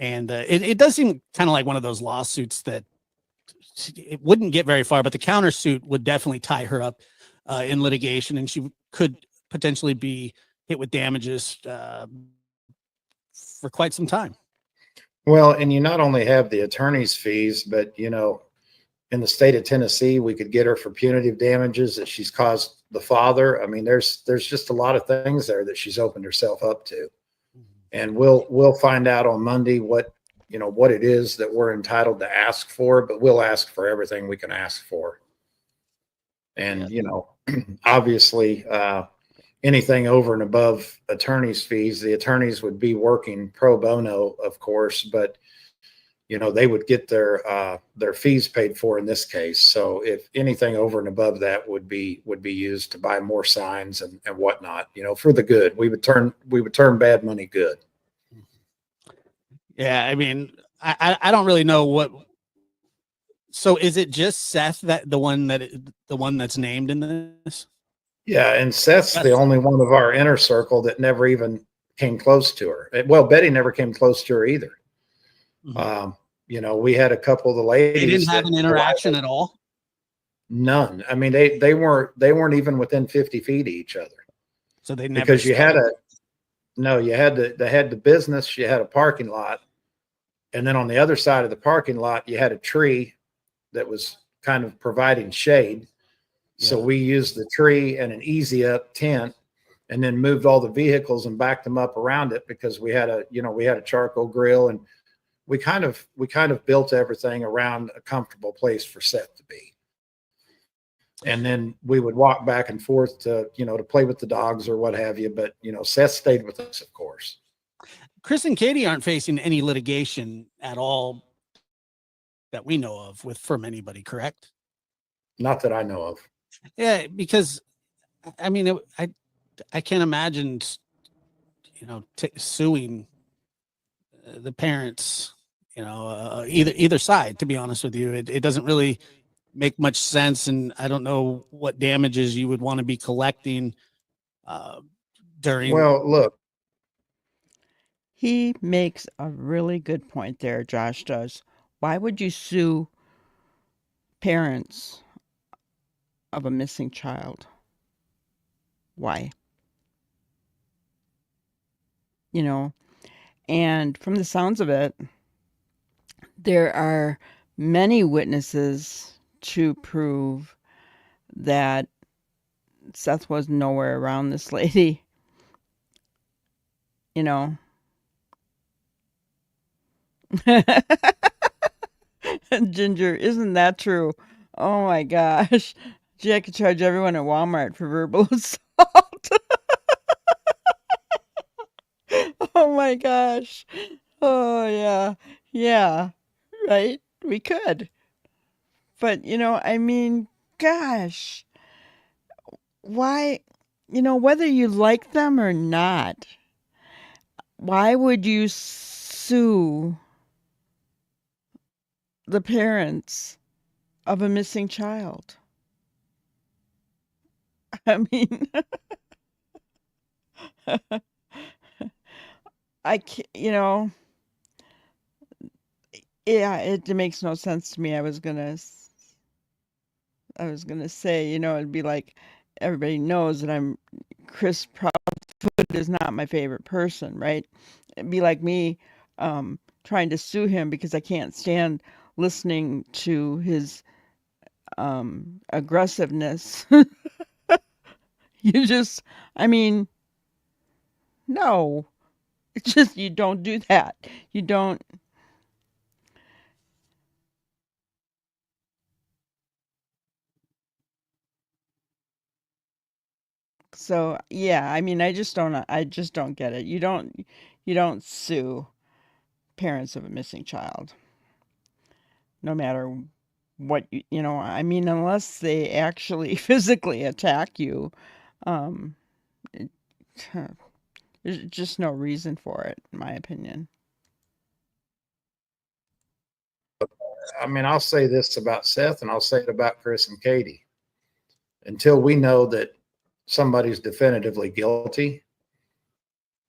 it does seem kind of like one of those lawsuits that it wouldn't get very far, but the countersuit would definitely tie her up in litigation, and she could potentially be hit with damages for quite some time. Well, and you not only have the attorney's fees, but in the state of Tennessee, we could get her for punitive damages that she's caused the father. I mean, there's just a lot of things there that she's opened herself up to. And we'll find out on Monday what it is that we're entitled to ask for, but we'll ask for everything we can ask for. And, obviously, anything over and above attorney's fees, the attorneys would be working pro bono, of course, but they would get their fees paid for in this case. So if anything over and above that would be used to buy more signs and whatnot, for the good, we would turn bad money good. Yeah. I mean, I don't really know what, so is it just Seth the one that's named in this? Yeah. And Seth's the only one of our inner circle that never even came close to her. Well, Betty never came close to her either. Mhm. You know, we had a couple of the ladies. They didn't have an interaction at all. None. I mean, they weren't even within 50 feet of each other. So they never. Because you had the business, you had a parking lot, and then on the other side of the parking lot, you had a tree that was kind of providing shade. So we used the tree and an easy up tent, and then moved all the vehicles and backed them up around it, because we had a charcoal grill, and we kind of built everything around a comfortable place for Seth to be. And then we would walk back and forth to play with the dogs or what have you. But, Seth stayed with us, of course. Chris and Katie aren't facing any litigation at all that we know of from anybody, correct? Not that I know of. Yeah, because I mean, I can't imagine, suing the parents, either side. To be honest with you, it doesn't really make much sense, and I don't know what damages you would want to be collecting during. Well, look, He makes a really good point there, Josh does. Why would you sue parents of a missing child? Why? And from the sounds of it, there are many witnesses to prove that Seth was nowhere around this lady. Ginger, isn't that true? Oh my gosh. Gee, I could charge everyone at Walmart for verbal assault. Oh my gosh. Oh yeah. Yeah. Right? We could. But I mean, gosh. Why, whether you like them or not, why would you sue the parents of a missing child? I mean, I can't, yeah, it makes no sense to me. I was gonna say, it'd be like everybody knows that Chris Proudfoot is not my favorite person, right? It'd be like me trying to sue him because I can't stand listening to his aggressiveness. I mean, no, it's just, you don't do that. You don't. So yeah, I mean, I just don't get it. You don't sue parents of a missing child, no matter what I mean, unless they actually physically attack you. Um, it, there's just no reason for it, in my opinion. I mean, I'll say this about Seth, and I'll say it about Chris and Katie. Until we know that somebody's definitively guilty,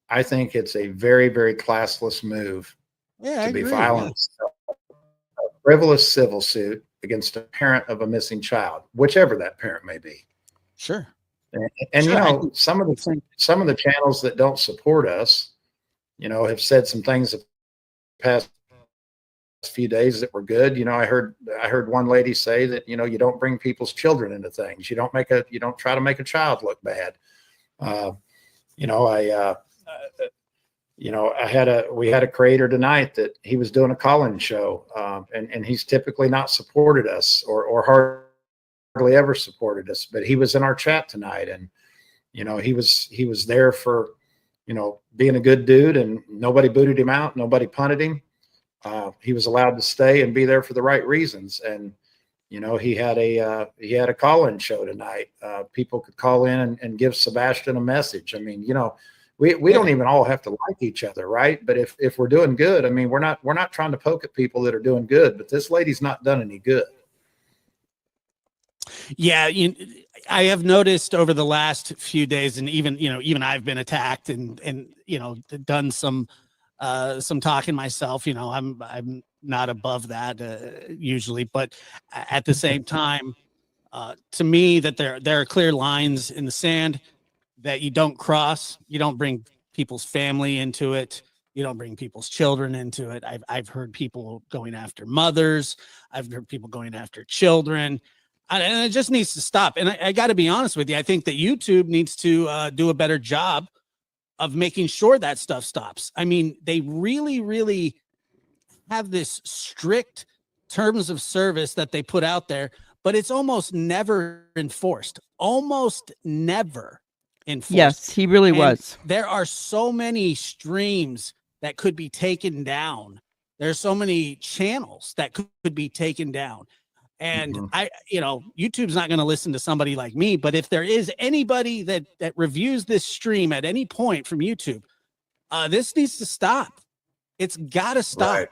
I think it's a very, very classless move to be filing a frivolous civil suit against a parent of a missing child, whichever that parent may be. Sure. And Sure, some of the channels that don't support us, have said some things the past few days that were good. I heard one lady say that, you don't bring people's children into things. You don't try to make a child look bad. We had a creator tonight that he was doing a call-in show, and he's typically not supported us or hardly ever supported us, but he was in our chat tonight, and he was there for being a good dude, and nobody booted him out, nobody punted him. He was allowed to stay and be there for the right reasons, and he had a call-in show tonight. People could call in and give Sebastian a message. I mean, we don't even all have to like each other, right? But if we're doing good, I mean, we're not trying to poke at people that are doing good, but this lady's not done any good. Yeah, I have noticed over the last few days, and even I've been attacked and done some talking myself. I'm not above that usually, but at the same time, to me, that there are clear lines in the sand that you don't cross. You don't bring people's family into it. You don't bring people's children into it. I've heard people going after mothers. I've heard people going after children. And it just needs to stop. And I got to be honest with you. I think that YouTube needs to do a better job of making sure that stuff stops. I mean, they really, really have this strict terms of service that they put out there, but it's almost never enforced. Almost never enforced. Yes, he really And was. there are so many streams that could be taken down. There's so many channels that could be taken down. And YouTube's not going to listen to somebody like me, but if there is anybody that reviews this stream at any point from YouTube, this needs to stop. It's got to stop. Right.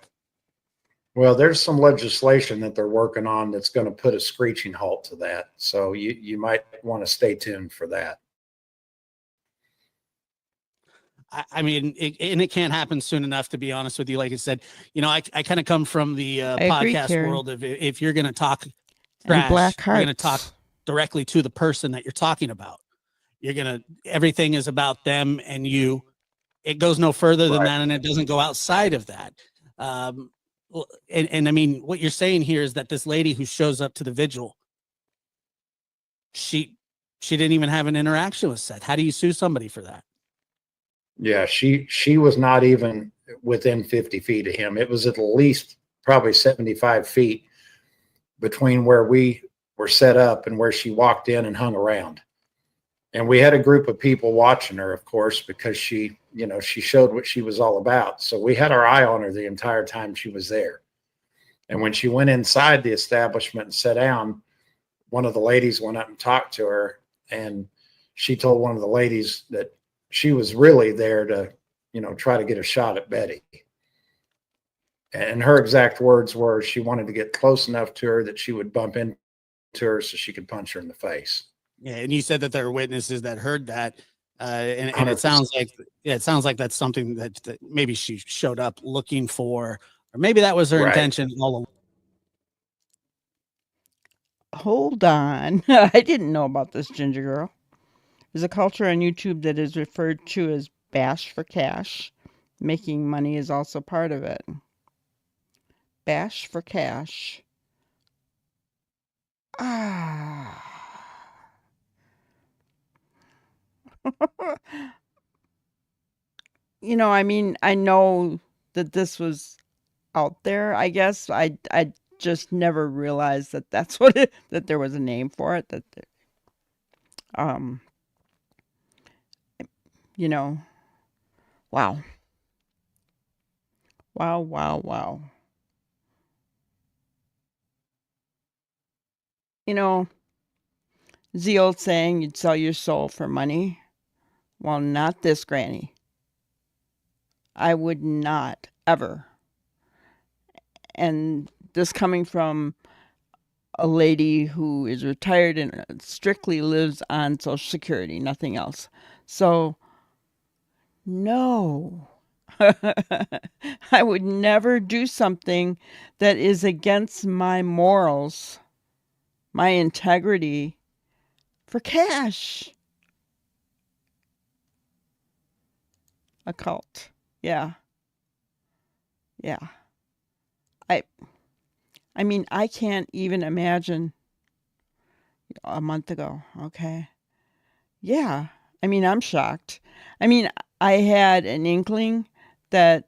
Well, there's some legislation that they're working on that's going to put a screeching halt to that. So you might want to stay tuned for that. I mean, it can't happen soon enough, to be honest with you. Like I said, I kind of come from the podcast world of, if you're going to talk trash, you're going to talk directly to the person that you're talking about. Everything is about them and you. It goes no further than that, and it doesn't go outside of that. And I mean, what you're saying here is that this lady who shows up to the vigil, she didn't even have an interaction with Seth. How do you sue somebody for that? Yeah, she was not even within 50 feet of him. It was at least probably 75 feet between where we were set up and where she walked in and hung around. And we had a group of people watching her, of course, because she showed what she was all about. So we had our eye on her the entire time she was there. And when she went inside the establishment and sat down, one of the ladies went up and talked to her, and she told one of the ladies that she was really there to, try to get a shot at Betty. And her exact words were, she wanted to get close enough to her that she would bump into her so she could punch her in the face. Yeah, and you said that there are witnesses that heard that, and it sounds like that's something that maybe she showed up looking for, or maybe that was her intention all along. Hold on, I didn't know about this, Ginger Girl. There's a culture on YouTube that is referred to as bash for cash. Making money is also part of it. Bash for cash. Ah. I mean, I know that this was out there, I guess. I just never realized that that's that there was a name for it, um wow. Wow, wow, wow. The old saying, you'd sell your soul for money. Well, not this granny. I would not ever. And this coming from a lady who is retired and strictly lives on Social Security, nothing else. So, no. I would never do something that is against my morals, my integrity, for cash. A cult. Yeah. Yeah. I mean, I can't even imagine a month ago. Okay. Yeah. I mean, I'm shocked. I mean, I had an inkling that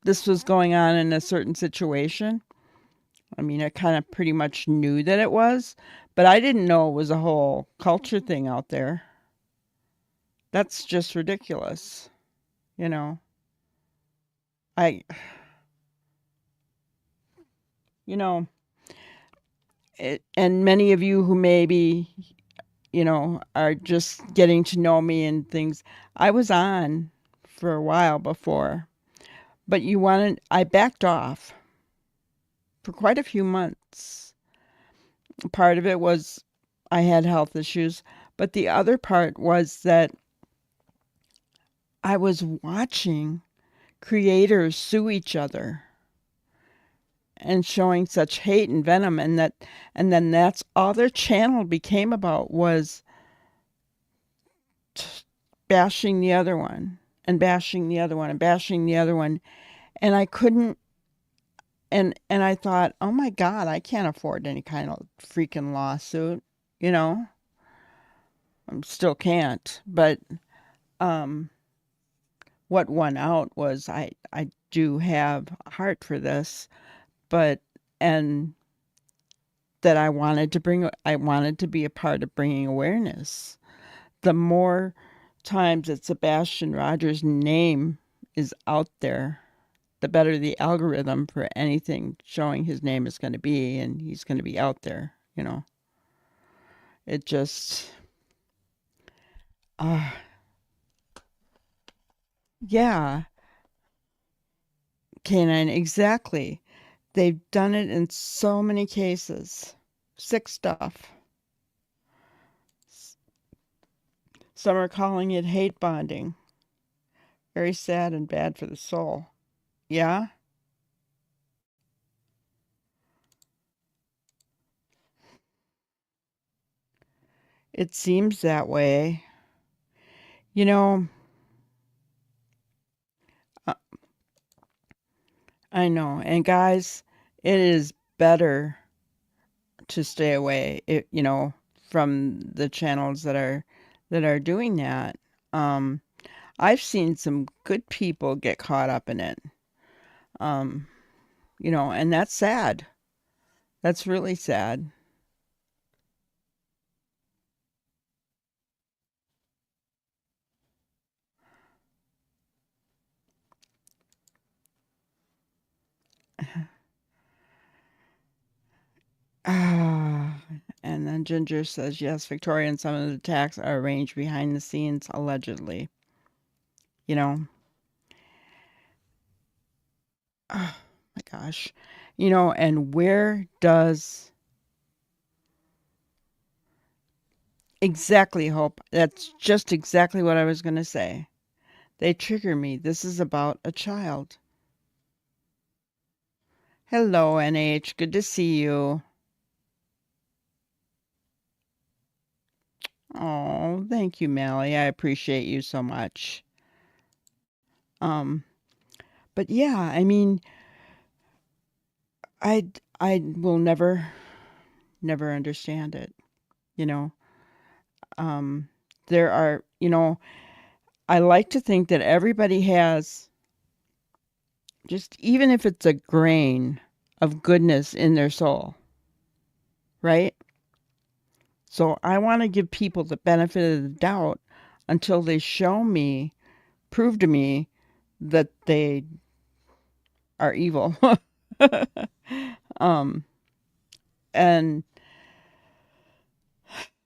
this was going on in a certain situation. I mean, I kind of pretty much knew that it was, but I didn't know it was a whole culture thing out there. That's just ridiculous. I, and many of you who maybe, are just getting to know me and things, I was on for a while before, but I backed off for quite a few months. Part of it was I had health issues, but the other part was that I was watching creators sue each other and showing such hate and venom, and then that's all their channel became about, was bashing the other one and bashing the other one and bashing the other one. And I couldn't, and I thought, oh my God, I can't afford any kind of freaking lawsuit, you know. I still can't, but um what won out was I do have a heart for this, but and that I wanted to be a part of bringing awareness. The more times that Sebastian Rogers' name is out there, the better the algorithm for anything showing his name is going to be, and he's going to be out there, you know. It just, uh, yeah, canine, exactly. They've done it in so many cases. Sick stuff. Some are calling it hate bonding. Very sad and bad for the soul. Yeah? It seems that way. You know, uh, I know. And guys, it is better to stay away, from the channels that are doing that. Um, I've seen some good people get caught up in it. Um, and that's sad. That's really sad. Ah, and then Ginger says, yes, Victoria and some of the attacks are arranged behind the scenes, allegedly. You know, oh my gosh. And where does exactly Hope? That's just exactly what I was going to say. They trigger me. This is about a child. Hello, NH. Good to see you. Oh, thank you, Mally. I appreciate you so much. Um, but yeah, I mean, I will never understand it, you know. Um, there are, I like to think that everybody has, just even if it's a grain of goodness in their soul, right? So I want to give people the benefit of the doubt until they prove to me that they are evil. um, and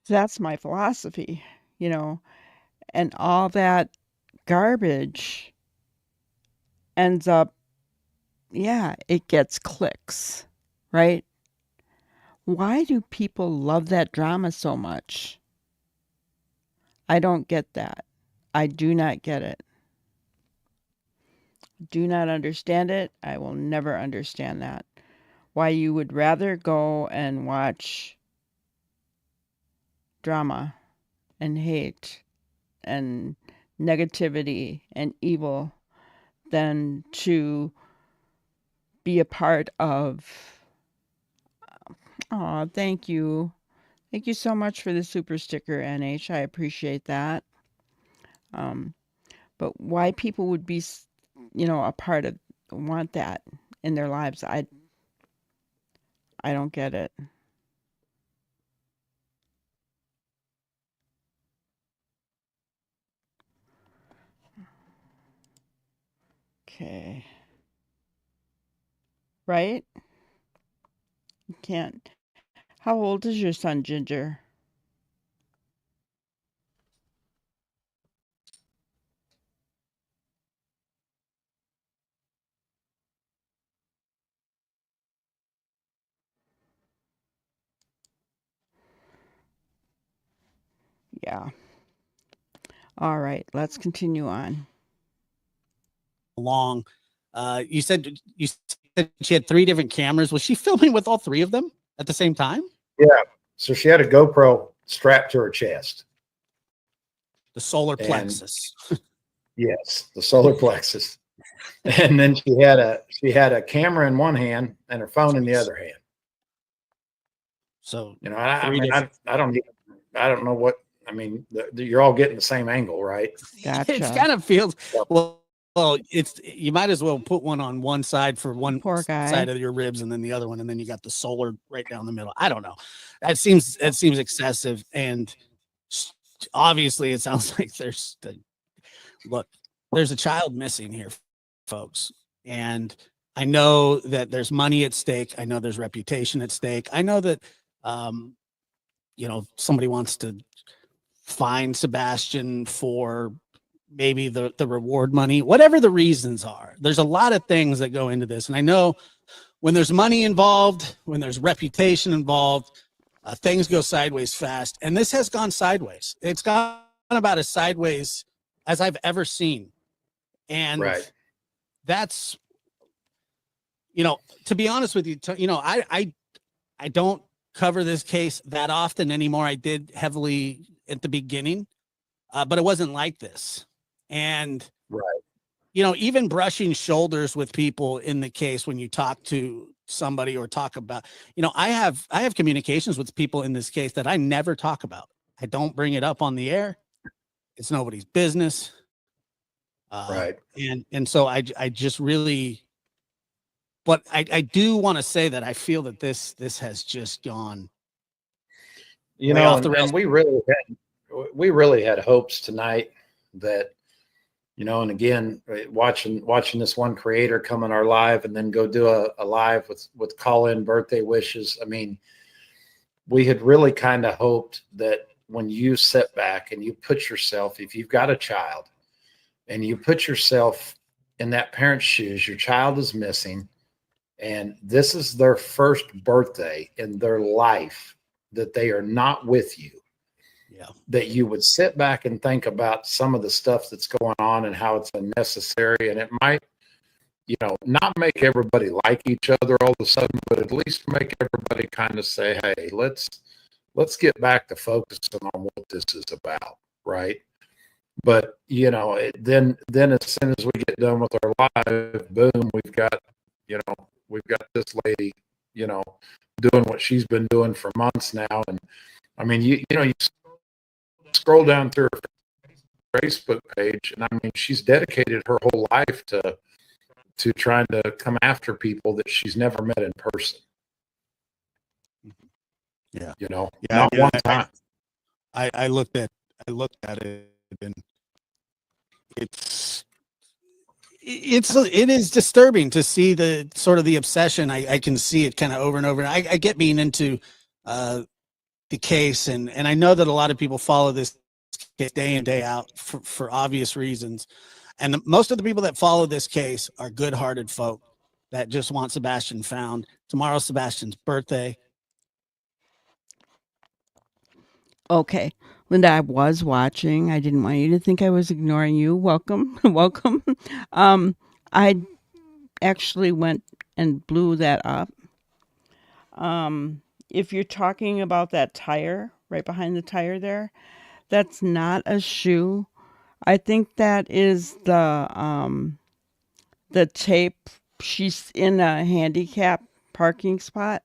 that's my philosophy, you know, and all that garbage ends up, yeah, it gets clicks, right? Why do people love that drama so much? I don't get that. I do not get it. Do not understand it. I will never understand that. Why you would rather go and watch drama and hate and negativity and evil than to be a part of. Oh, thank you. Thank you so much for the super sticker, NH. I appreciate that. Um, but why people would be, a part of, want that in their lives, I don't get it. Okay. Right? You can't. How old is your son, Ginger? Yeah. All right, let's continue on. Along. You said she had 3 different cameras. Was she filming with all 3 of them at the same time? Yeah. So she had a GoPro strapped to her chest. The solar And plexus. yes, the solar plexus. And then she had a camera in one hand and her phone in the other hand. So You know, I 3 mean, different. I don't know what, I mean, you're all getting the same angle, right? It Gotcha. kind of feels Yep. well. It's you might as well put one on one side for one Poor guy. side of your ribs, and then the other one, and then you got the solar right down the middle. I don't know. That seems excessive, and obviously, it sounds like look. There's a child missing here, folks, and I know that there's money at stake. I know there's reputation at stake. I know that, um, somebody wants to fine Sebastian for maybe the reward money, whatever the reasons are. There's a lot of things that go into this. And I know when there's money involved, when there's reputation involved, things go sideways fast. And this has gone sideways. It's gone about as sideways as I've ever seen. And Right. that's, to be honest with you, I don't cover this case that often anymore. I did heavily at the beginning, but it wasn't like this. And, Right. even brushing shoulders with people in the case when you talk to somebody or talk about, I have communications with people in this case that I never talk about. I don't bring it up on the air. It's nobody's business. Right. And so I just really, but I do want to say that I feel that this has just gone You way know, off the rails. and we really had hopes tonight that, and again, watching this one creator come on our live and then go do a live with call-in birthday wishes. I mean, we had really kind of hoped that when you sit back and you put yourself, if you've got a child and you put yourself in that parent's shoes, your child is missing, and this is their first birthday in their life that they are not with you. Yeah. That you would sit back and think about some of the stuff that's going on and how it's unnecessary. And it might, not make everybody like each other all of a sudden, but at least make everybody kind of say, hey, let's get back to focusing on what this is about. Right. But, then as soon as we get done with our live, boom, we've got this lady, doing what she's been doing for months now. And I mean, you scroll down through her Facebook page, and I mean, she's dedicated her whole life to trying to come after people that she's never met in person. Yeah. Not one time. I looked at it, and it is disturbing to see the sort of the obsession. I can see it kind of over and over. I get being into the case, and I know that a lot of people follow this case day in, day out for obvious reasons. And most of the people that follow this case are good-hearted folk that just want Sebastian found. Tomorrow's Sebastian's birthday. Okay. Linda, I was watching. I didn't want you to think I was ignoring you. Welcome. Welcome. I actually went and blew that up. If you're talking about that tire right behind the tire there, that's not a shoe. I think that is the tape. She's in a handicap parking spot,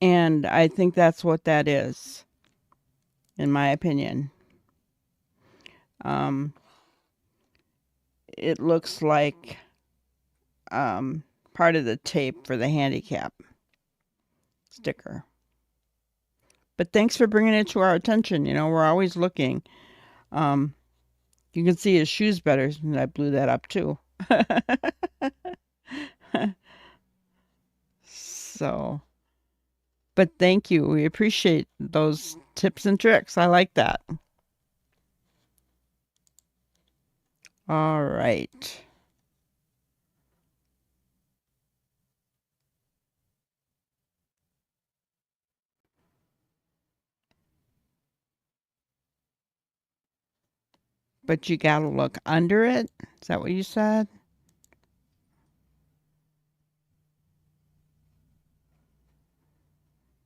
and I think that's what that is, in my opinion. Um, it looks like part of the tape for the handicap sticker. But thanks for bringing it to our attention. We're always looking. Um, you can see his shoes better, and I blew that up too. So, but thank you. We appreciate those tips and tricks. I like that. All right. but you got to look under it. Is that what you said?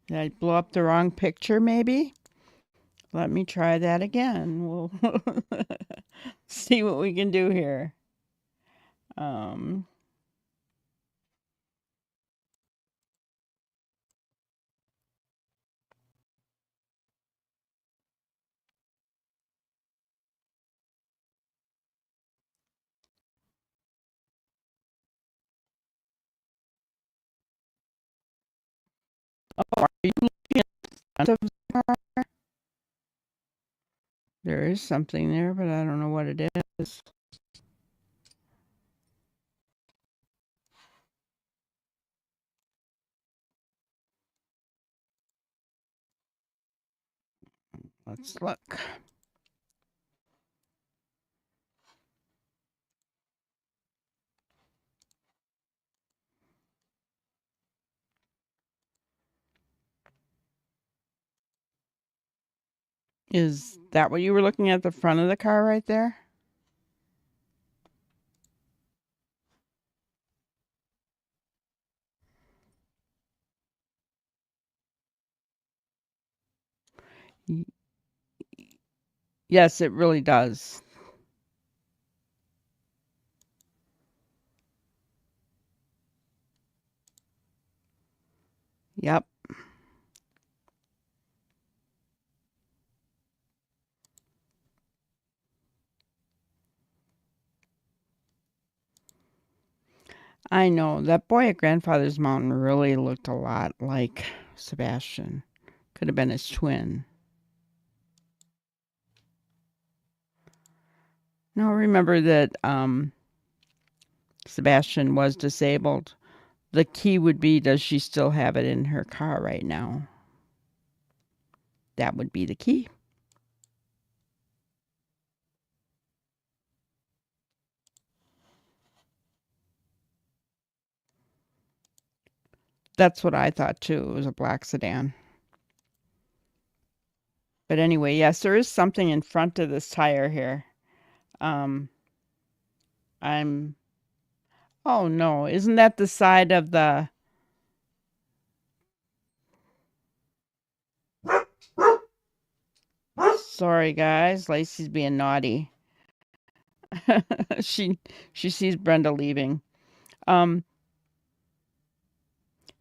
Did I blow up the wrong picture, maybe? Let me try that again. We'll see what we can do here. Are you looking at the front of the car? There is something there, but I don't know what it is. Let's look. Is that what you were looking at the front of the car right there? Yes, it really does. Yep. I know. That boy at Grandfather's Mountain really looked a lot like Sebastian. Could have been his twin. Now remember that Sebastian was disabled. The key would be, does she still have it in her car right now? That would be the key. That's what I thought too. It was a black sedan. But anyway, yes, there is something in front of this tire here. Oh no, isn't that the side of the... Sorry guys, Lacey's being naughty. she sees Brenda leaving.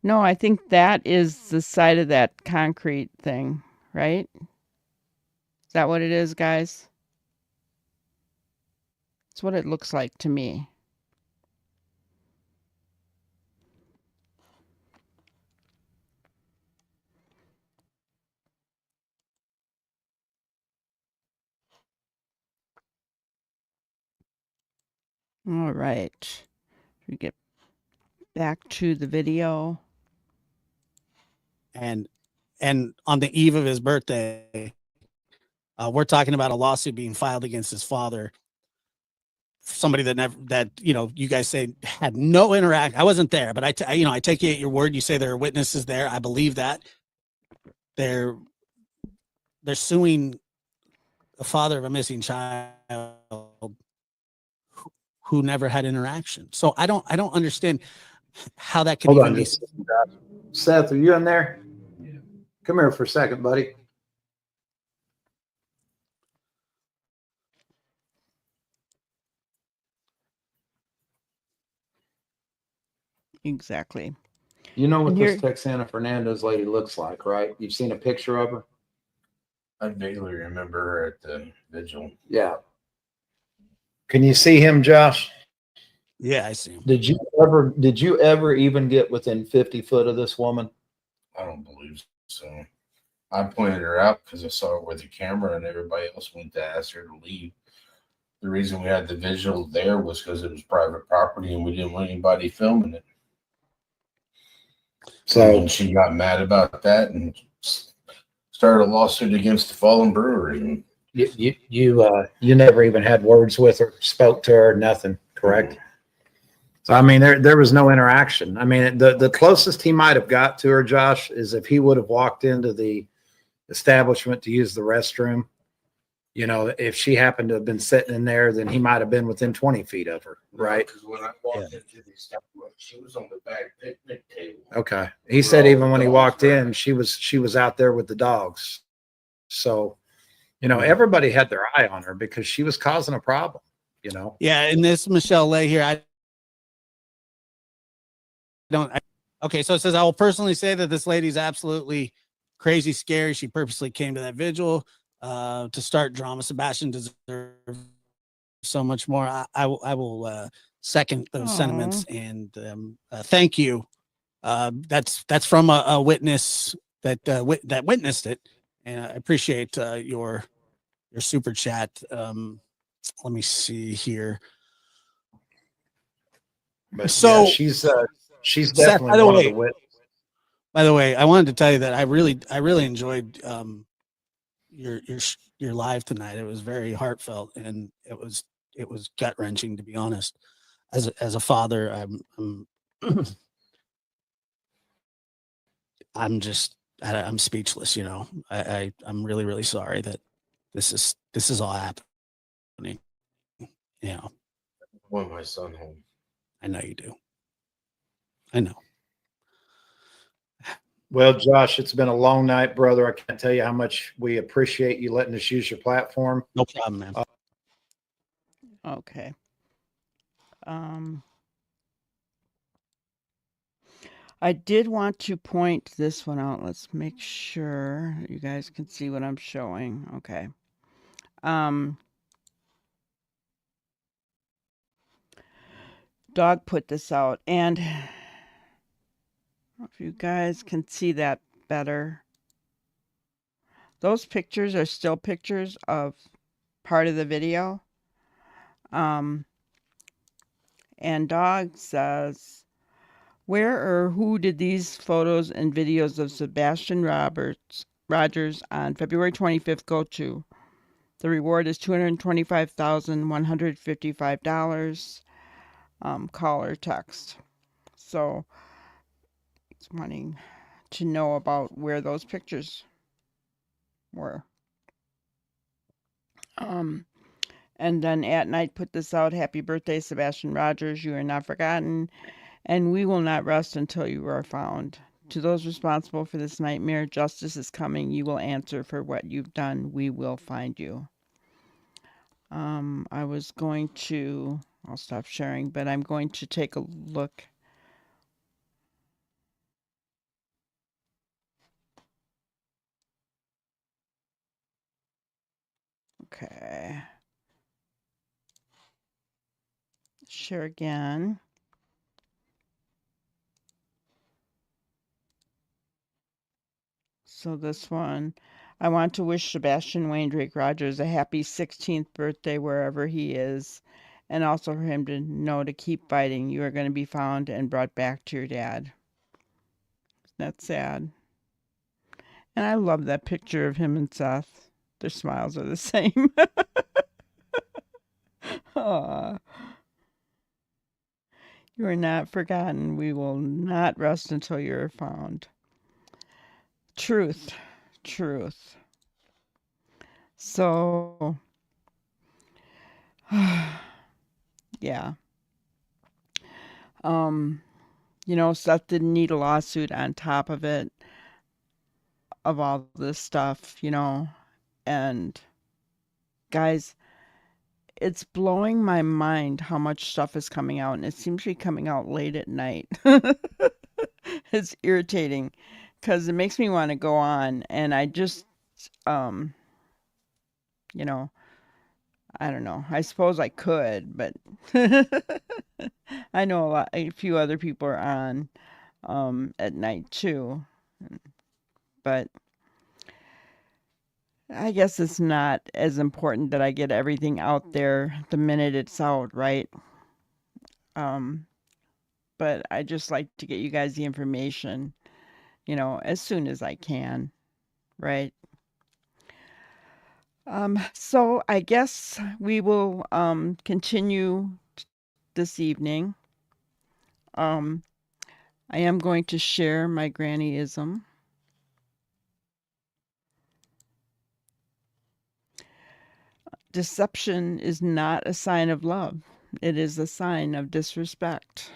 No, I think that is the side of that concrete thing, right? Is that what it is, guys? It's what it looks like to me. All right. We get back to the video. And on the eve of his birthday, we're talking about a lawsuit being filed against his father. Somebody that you guys say had no interact. I wasn't there, but I take you at your word. You say there are witnesses there. I believe that. They're suing the father of a missing child who never had interaction. So I don't understand how that could even be. Seth, are you in there? Yeah. Come here for a second, buddy. Exactly. You know what this Texana Fernandez lady looks like, right? You've seen a picture of her? I vaguely remember her at the vigil. Yeah. Can you see him, Josh? Yeah, I see him. Did you ever even get within 50 foot of this woman? I don't believe so. I pointed her out because I saw her with the camera and everybody else went to ask her to leave. The reason we had the vigil there was because it was private property and we didn't want anybody filming it. So she got mad about that and started a lawsuit against the Fallen Brewery. You never even had words with her, spoke to her, nothing, correct? Mm-hmm. So I mean, there was no interaction. I mean, the closest he might have got to her, Josh, is if he would have walked into the establishment to use the restroom You know, if she happened to have been sitting in there, then he might have been within 20 feet of her, right? Because when I walked into the establishment, she was on the back picnic table. Okay. He said even when he walked in, she was out there with the dogs. So, you know, everybody had their eye on her because she was causing a problem, you know. Yeah, and this Michelle Lay here, I don't. Okay, so it says I will personally say that this lady's absolutely crazy scary. She purposely came to that vigil to start drama. Sebastian deserves so much more. I will second those sentiments, and thank you. That's from a witness that that witnessed it, and I appreciate your super chat. Let me see here. But So yeah, she's Seth, definitely one of the witnesses. by the way, I wanted to tell you that I really enjoyed your live tonight. It was very heartfelt, and it was gut wrenching, to be honest. As a father, I'm I'm just I'm speechless. You know, I'm really sorry that this is all happening. You know, I want my son home. I know you do. I know. Well, Josh, it's been a long night, brother. I can't tell you how much we appreciate you letting us use your platform. No problem, man. Okay. I did want to point this one out. Let's make sure you guys can see what I'm showing. Okay. Dog put this out, and if you guys can see that better, those pictures are still pictures of part of the video. And Dog says, where or who did these photos and videos of Sebastian Rogers on February 25th go to? The reward is $225,155. Call or text. So he's wanting to know about where those pictures were. And then at night put this out. Happy birthday, Sebastian Rogers. You are not forgotten, and we will not rest until you are found. To those responsible for this nightmare, justice is coming. You will answer for what you've done. We will find you. I was going to, I'll stop sharing, but I'm going to take a look. Okay. Share again. So this one, I want to wish Sebastian Wayne Drake Rogers a happy 16th birthday wherever he is, and also for him to know to keep fighting. You are going to be found and brought back to your dad. That's sad. And I love that picture of him and Seth. Their smiles are the same. Aw. You are not forgotten. We will not rest until you are found. Truth. Truth. So, yeah. You know, Seth didn't need a lawsuit on top of it, of all this stuff, you know. And guys, it's blowing my mind how much stuff is coming out, and it seems to be coming out late at night. It's irritating because it makes me want to go on, and I just, you know, I don't know. I suppose I could, but I know a few other people are on at night too, but I guess it's not as important that I get everything out there the minute it's out, right? Um, but I just like to get you guys the information, you know, as soon as I can, right? So I guess we will continue this evening. Um, I am going to share my grannyism. deception is not a sign of love. It is a sign of disrespect.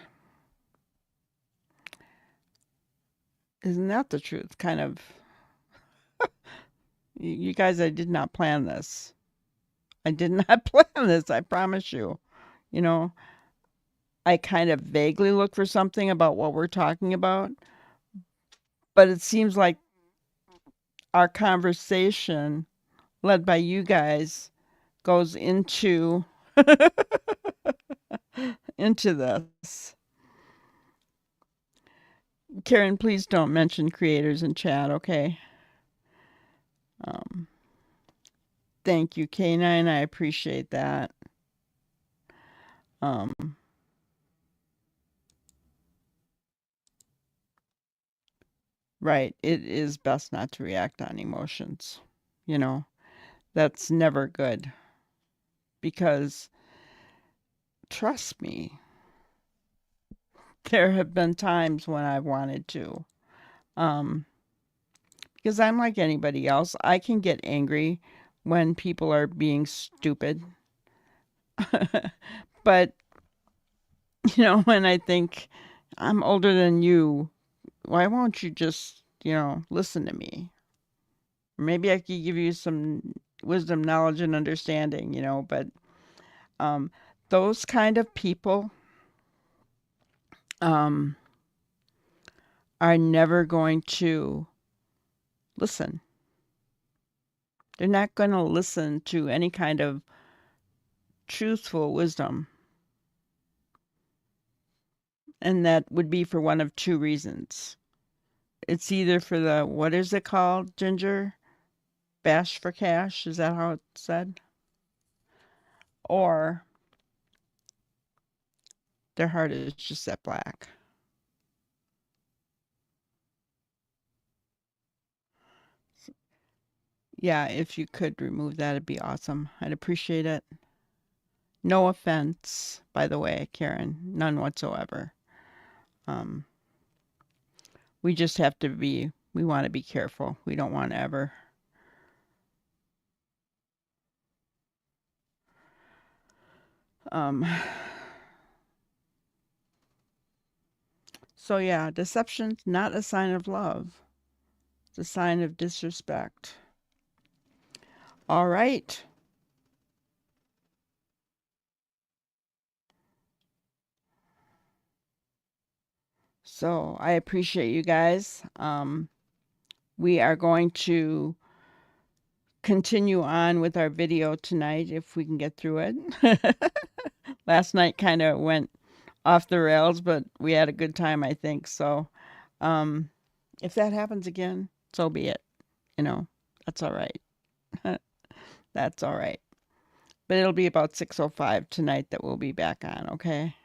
Isn't that the truth? Kind of. You guys, I did not plan this. I did not plan this, I promise you. You know, I kind of vaguely look for something about what we're talking about, but it seems like our conversation, led by you guys, goes into into this. Karen, please don't mention creators in chat, okay? Um, thank you, K9. I appreciate that. Right. It is best not to react on emotions. You know, that's never good because trust me, there have been times when I've wanted to. Because I'm like anybody else. I can get angry when people are being stupid. But, when I think I'm older than you, why won't you just, listen to me? Maybe I could give you some wisdom, knowledge, and understanding, but those kind of people are never going to listen. They're not going to listen to any kind of truthful wisdom. And that would be for one of two reasons. It's either for the, what is it called, Ginger? Bash for cash? Is that how it's said? Or their heart is just that black. Yeah, if you could remove that, it'd be awesome. I'd appreciate it. No offense, by the way, Karen. None whatsoever. We just have to we want to be careful. We don't want to ever. So yeah, deception's not a sign of love. It's a sign of disrespect. All right. So I appreciate you guys. We are going to continue on with our video tonight if we can get through it. Last night kind of went off the rails, but we had a good time, I think. So if that happens again, so be it. That's all right. That's all right. But it'll be about 6:05 tonight that we'll be back on, okay?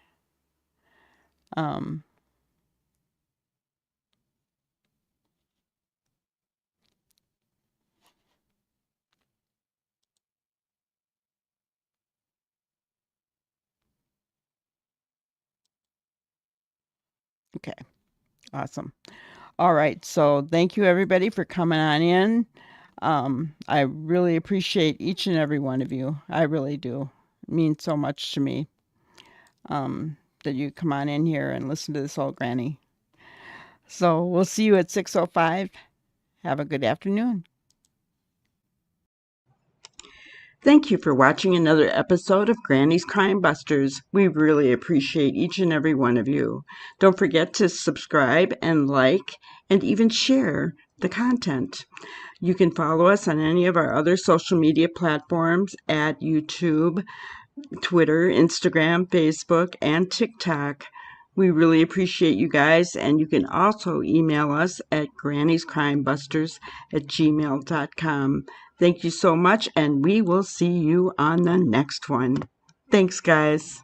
Okay. Awesome. All right. So thank you everybody for coming on in. I really appreciate each and every one of you. I really do. It means so much to me that you come on in here and listen to this old granny. So we'll see you at 6:05. Have a good afternoon. Thank you for watching another episode of Granny's Crime Busters. We really appreciate each and every one of you. Don't forget to subscribe and like and even share the content. You can follow us on any of our other social media platforms at YouTube, Twitter, Instagram, Facebook, and TikTok. We really appreciate you guys, and you can also email us at granniescrimebusters@gmail.com. Thank you so much, and we will see you on the next one. Thanks, guys.